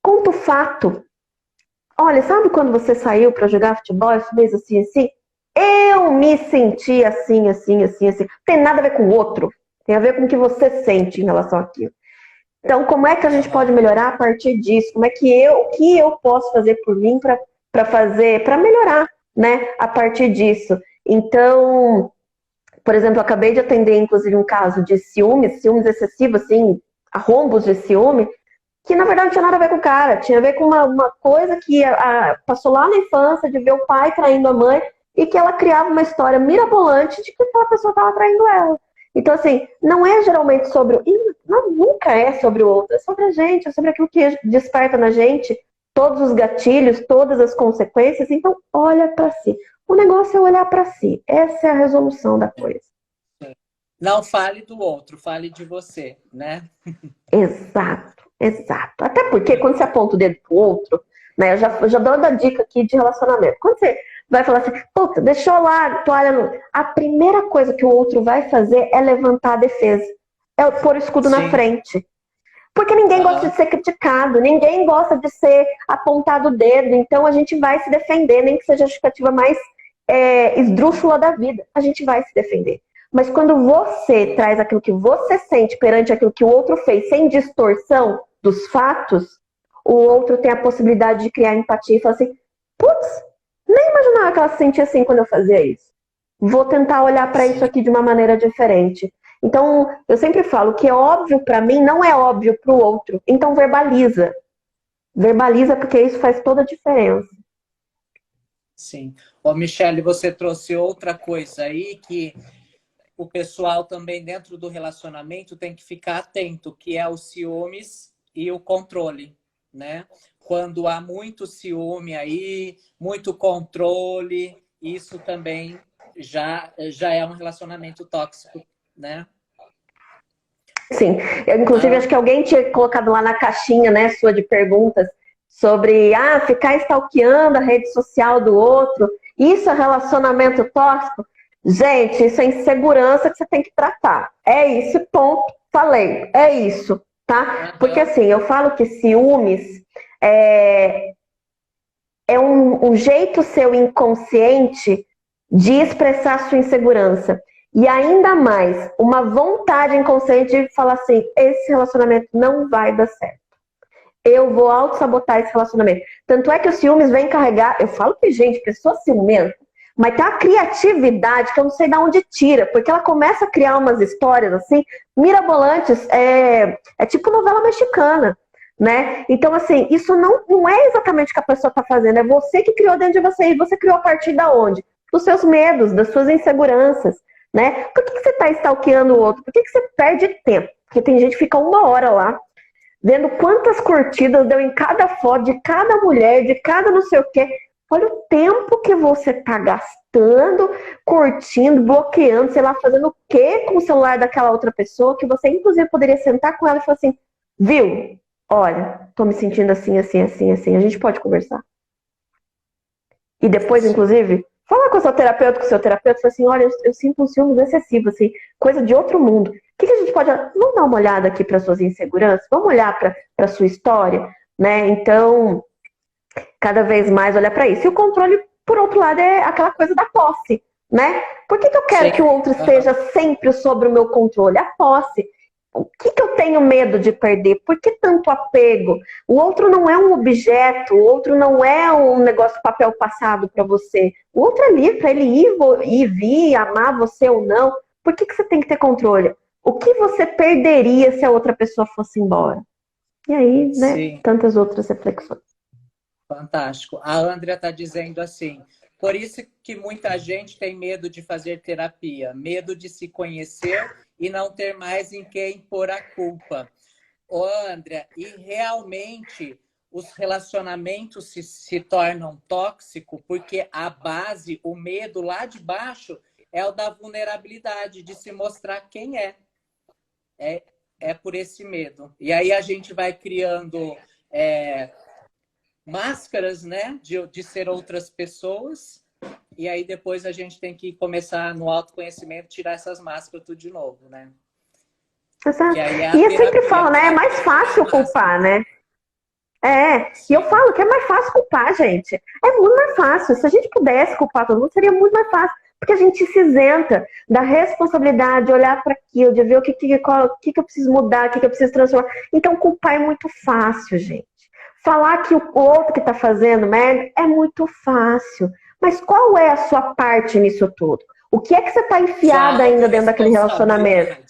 conta o fato. Olha, sabe quando você saiu para jogar futebol e fez assim, assim? Eu me senti assim, assim, assim, assim. Não tem nada a ver com o outro. Tem a ver com o que você sente em relação àquilo. Então, como é que a gente pode melhorar a partir disso? Como é que o que eu posso fazer por mim para melhorar, né? A partir disso. Então, por exemplo, eu acabei de atender, inclusive, um caso de ciúmes excessivo, assim, arrombos de ciúme, que na verdade não tinha nada a ver com o cara, tinha a ver com uma coisa que passou lá na infância, de ver o pai traindo a mãe, e que ela criava uma história mirabolante de que aquela pessoa estava traindo ela. Então, assim, não é geralmente sobre não, nunca é sobre o outro, é sobre a gente, é sobre aquilo que desperta na gente todos os gatilhos, todas as consequências. Então, olha para si. O negócio é olhar para si. Essa é a resolução da coisa. Não fale do outro, fale de você, né? Exato, exato. Até porque quando você aponta o dedo pro outro, né? Eu já dou a dica aqui de relacionamento. Quando você vai falar assim, puta, deixou lá a toalha no. A primeira coisa que o outro vai fazer é levantar a defesa. É pôr o escudo na frente. Porque ninguém gosta de ser criticado, ninguém gosta de ser apontado o dedo, então a gente vai se defender, nem que seja a justificativa mais esdrúxula da vida, a gente vai se defender. Mas quando você traz aquilo que você sente perante aquilo que o outro fez, sem distorção dos fatos, o outro tem a possibilidade de criar empatia e falar assim, putz, nem imaginava que ela se sentia assim quando eu fazia isso. Vou tentar olhar para isso aqui de uma maneira diferente. Então, eu sempre falo que é óbvio para mim não é óbvio para o outro. Então, verbaliza. Verbaliza, porque isso faz toda a diferença. Sim. Ô, Michele, você trouxe outra coisa aí que o pessoal também dentro do relacionamento tem que ficar atento, que é os ciúmes e o controle, né? Quando há muito ciúme aí, muito controle, isso também já é um relacionamento tóxico, né? Sim. Inclusive, acho que alguém tinha colocado lá na caixinha, né, sua de perguntas sobre ficar stalkeando a rede social do outro. Isso é relacionamento tóxico? Gente, isso é insegurança que você tem que tratar. É isso, ponto. Falei. É isso, tá? Porque assim, eu falo que ciúmes é um jeito seu inconsciente de expressar sua insegurança. E ainda mais, uma vontade inconsciente de falar assim, esse relacionamento não vai dar certo. Eu vou auto-sabotar esse relacionamento. Tanto é que o ciúmes vem carregar... Eu falo que, gente, pessoa ciumenta, mas tem uma criatividade que eu não sei de onde tira, porque ela começa a criar umas histórias assim, mirabolantes, é tipo novela mexicana, né? Então, assim, isso não é exatamente o que a pessoa está fazendo, é você que criou dentro de você, e você criou a partir da onde? Dos seus medos, das suas inseguranças, né? Por que você está stalkeando o outro? Por que você perde tempo? Porque tem gente que fica 1 hora lá, vendo quantas curtidas deu em cada foto, de cada mulher, de cada não sei o quê. Olha o tempo que você está gastando, curtindo, bloqueando, sei lá, fazendo o quê com o celular daquela outra pessoa, que você, inclusive, poderia sentar com ela e falar assim, viu? Olha, tô me sentindo assim, assim, assim, assim. A gente pode conversar. E depois, inclusive, falar com o seu terapeuta, fala assim, olha, eu sinto um ciúme excessivo, assim, coisa de outro mundo. O que a gente pode... Vamos dar uma olhada aqui para suas inseguranças? Vamos olhar para sua história, né? Então, cada vez mais olhar para isso. E o controle, por outro lado, é aquela coisa da posse, né? Por que eu quero que o outro esteja sempre sobre o meu controle? A posse. O que eu tenho medo de perder? Por que tanto apego? O outro não é um objeto, o outro não é um negócio papel passado para você. O outro é livre para ele ir, vir, amar você ou não. Por que você tem que ter controle? O que você perderia se a outra pessoa fosse embora? E aí, né, sim, tantas outras reflexões. Fantástico. A Andrea está dizendo assim, por isso que muita gente tem medo de fazer terapia, medo de se conhecer e não ter mais em quem pôr a culpa. Ô, Andrea, e realmente os relacionamentos se tornam tóxicos porque a base, o medo lá de baixo é o da vulnerabilidade, de se mostrar quem é. É por esse medo. E aí a gente vai criando máscaras, né, de ser outras pessoas. E aí depois a gente tem que começar no autoconhecimento, tirar essas máscaras tudo de novo, né? Exato. E eu sempre falo, né? É mais fácil culpar, né? E eu falo que é mais fácil culpar, gente. É muito mais fácil. Se a gente pudesse culpar todo mundo, seria muito mais fácil. Porque a gente se isenta da responsabilidade de olhar para aquilo, de ver o que eu preciso mudar, o que eu preciso transformar. Então, culpar é muito fácil, gente. Falar que o outro que está fazendo merda é muito fácil. Mas qual é a sua parte nisso tudo? O que é que você está enfiada ainda dentro daquele relacionamento?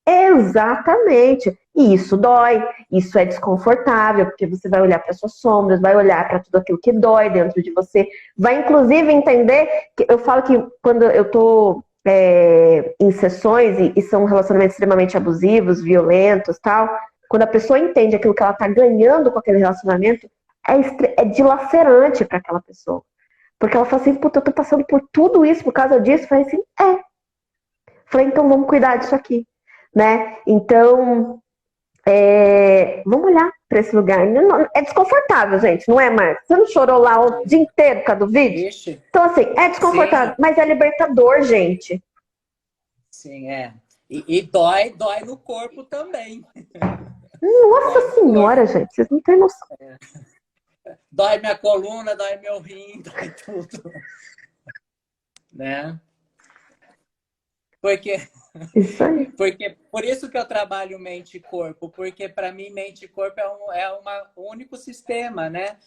Exatamente. E isso dói, isso é desconfortável, porque você vai olhar para suas sombras, vai olhar para tudo aquilo que dói dentro de você, vai inclusive entender, que eu falo que quando eu estou em sessões e são relacionamentos extremamente abusivos, violentos, tal, quando a pessoa entende aquilo que ela está ganhando com aquele relacionamento, é dilacerante para aquela pessoa. Porque ela fala assim, puta, eu tô passando por tudo isso por causa disso. Eu falei assim, Falei, então vamos cuidar disso aqui, né? Então, vamos olhar para esse lugar. É desconfortável, gente, não é, Marcos? Você não chorou lá o dia inteiro por causa do vídeo? Ixi. Então, assim, é desconfortável, sim, mas é libertador, gente. Sim, é. E dói no corpo também. Nossa senhora, gente, vocês não têm noção. Dói minha coluna, dói meu rim, dói tudo. Né? Porque por isso que eu trabalho mente e corpo, porque para mim mente e corpo é um único sistema, né?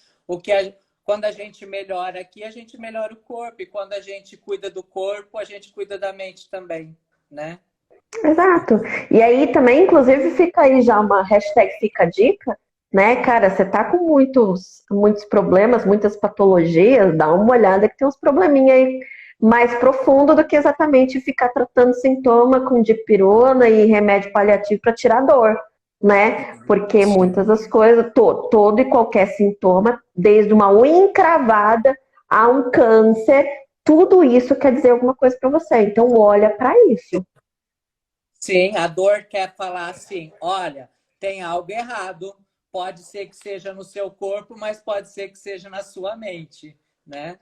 Quando a gente melhora aqui, a gente melhora o corpo, e quando a gente cuida do corpo, a gente cuida da mente também, né? Exato. E aí também, inclusive, fica aí já uma hashtag Fica a Dica, né, cara? Você tá com muitos problemas, muitas patologias, dá uma olhada que tem uns probleminha aí mais profundo do que exatamente ficar tratando sintoma com dipirona e remédio paliativo para tirar dor, né? Porque muitas das coisas, todo e qualquer sintoma, desde uma unha encravada a um câncer, tudo isso quer dizer alguma coisa para você. Então, olha para isso. Sim, a dor quer falar assim, olha, tem algo errado. Pode ser que seja no seu corpo, mas pode ser que seja na sua mente, né?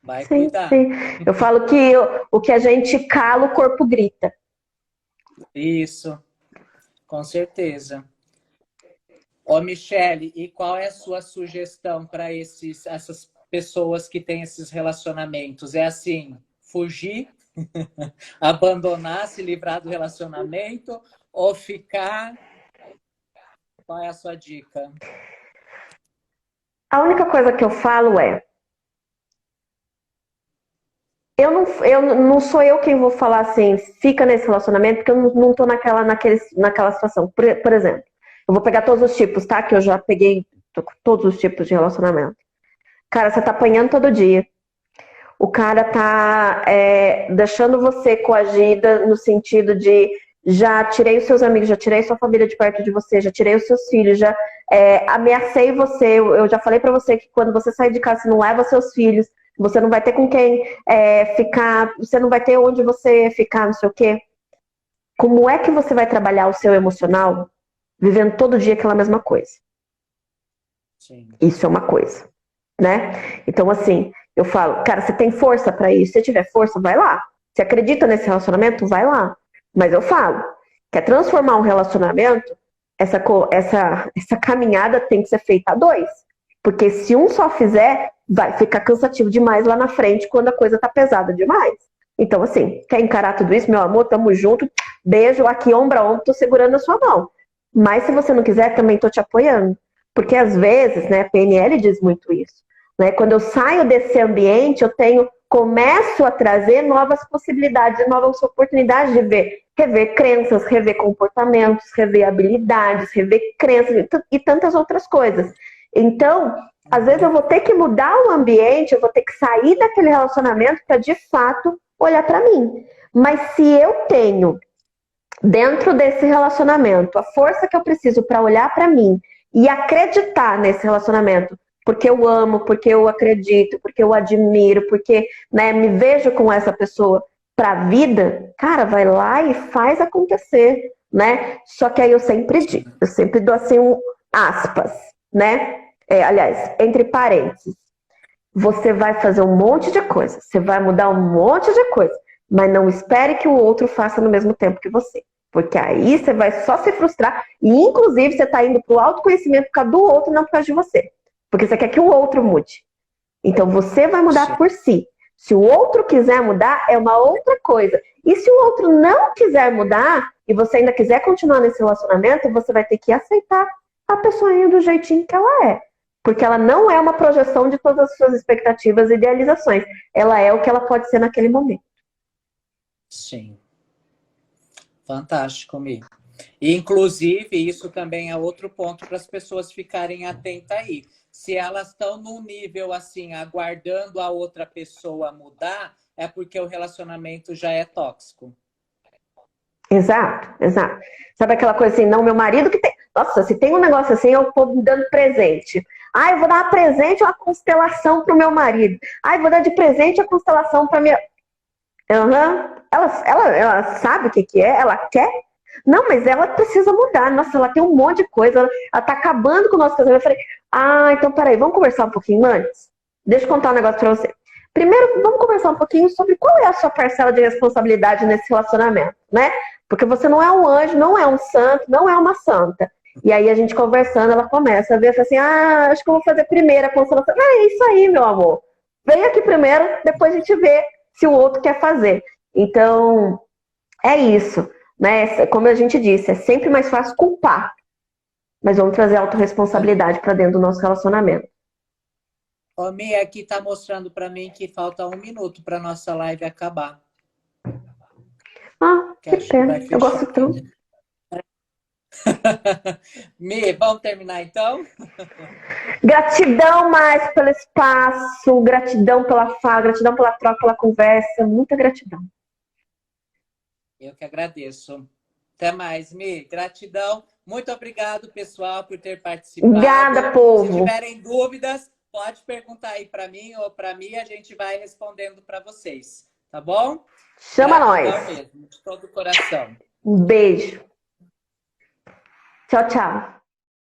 Vai Sim, cuidar. sim. Eu falo que o que a gente cala, o corpo grita. Isso, com certeza. Ô, Michele, e qual é a sua sugestão para essas pessoas que têm esses relacionamentos? É assim, fugir, abandonar, se livrar do relacionamento ou ficar? Qual é a sua dica? A única coisa que eu falo é, eu não sou eu quem vou falar assim, fica nesse relacionamento, porque eu não tô naquela situação. Por exemplo, eu vou pegar todos os tipos, tá? Que eu já peguei todos os tipos de relacionamento. Cara, você tá apanhando todo dia. O cara tá deixando você coagida no sentido de já tirei os seus amigos, já tirei sua família de perto de você, já tirei os seus filhos, já ameacei você. Eu já falei pra você que quando você sair de casa, você não leva seus filhos, você não vai ter com quem ficar, você não vai ter onde você ficar, não sei o quê. Como é que você vai trabalhar o seu emocional vivendo todo dia aquela mesma coisa? Sim. Isso é uma coisa, né? Então, assim, eu falo, cara, você tem força pra isso? Se tiver força, vai lá. Você acredita nesse relacionamento? Vai lá. Mas eu falo, quer transformar um relacionamento, essa caminhada tem que ser feita a dois. Porque se um só fizer, vai ficar cansativo demais lá na frente quando a coisa tá pesada demais. Então, assim, quer encarar tudo isso, meu amor? Tamo junto. Beijo aqui, ombro a ombro, tô segurando a sua mão. Mas se você não quiser, também tô te apoiando. Porque às vezes, né, a PNL diz muito isso. Né? Quando eu saio desse ambiente, começo a trazer novas possibilidades, novas oportunidades de rever crenças, rever comportamentos, rever habilidades, rever crenças e tantas outras coisas. Então, às vezes eu vou ter que mudar o ambiente, eu vou ter que sair daquele relacionamento para de fato olhar para mim. Mas se eu tenho dentro desse relacionamento a força que eu preciso para olhar para mim e acreditar nesse relacionamento, porque eu amo, porque eu acredito, porque eu admiro, porque me vejo com essa pessoa para a vida, cara, vai lá e faz acontecer, né? Só que aí eu sempre digo, eu sempre dou assim aspas, né? Aliás, entre parênteses, você vai fazer um monte de coisa, você vai mudar um monte de coisa, mas não espere que o outro faça no mesmo tempo que você. Porque aí você vai só se frustrar e, inclusive, você está indo para o autoconhecimento por causa do outro, não por causa de você. Porque você quer que o outro mude. Então, você vai mudar por si. Se o outro quiser mudar, é uma outra coisa. E se o outro não quiser mudar, e você ainda quiser continuar nesse relacionamento, você vai ter que aceitar a pessoinha do jeitinho que ela é. Porque ela não é uma projeção de todas as suas expectativas e idealizações. Ela é o que ela pode ser naquele momento. Sim. Fantástico, Mi. E, inclusive, isso também é outro ponto para as pessoas ficarem atentas aí. Se elas estão num nível assim, aguardando a outra pessoa mudar, é porque o relacionamento já é tóxico. Exato, exato. Sabe aquela coisa assim, não, meu marido que tem. Nossa, se tem um negócio assim, eu tô me dando presente. Ah, eu vou dar uma presente, uma constelação pro meu marido. Ah, eu vou dar de presente a constelação pra minha. Uhum. Ela sabe o que é, ela quer. Não, mas ela precisa mudar. Nossa, ela tem um monte de coisa. Ela tá acabando com o nosso casamento. Eu falei, então peraí, vamos conversar um pouquinho antes? Deixa eu contar um negócio pra você. Primeiro, vamos conversar um pouquinho sobre qual é a sua parcela de responsabilidade nesse relacionamento, né? Porque você não é um anjo, não é um santo, não é uma santa. E aí a gente conversando, ela começa a ver assim, acho que eu vou fazer primeiro a constelação. É isso aí, meu amor. Vem aqui primeiro, depois a gente vê se o outro quer fazer. Então, é isso, né? Como a gente disse, é sempre mais fácil culpar, mas vamos trazer autorresponsabilidade para dentro do nosso relacionamento. Ô, Mi, aqui está mostrando para mim que falta 1 minuto para nossa live acabar. Que pena. Eu gosto tanto. Mi, vamos terminar então? Gratidão mais pelo espaço, gratidão pela fala, gratidão pela troca, pela conversa, muita gratidão. Eu que agradeço. Até mais, Mi. Gratidão. Muito obrigado, pessoal, por ter participado. Obrigada, povo. Se tiverem dúvidas, pode perguntar aí para mim ou para mim, a gente vai respondendo para vocês, tá bom? Chama Gratidão nós. mesmo, de todo o coração. Um beijo. Tchau, tchau.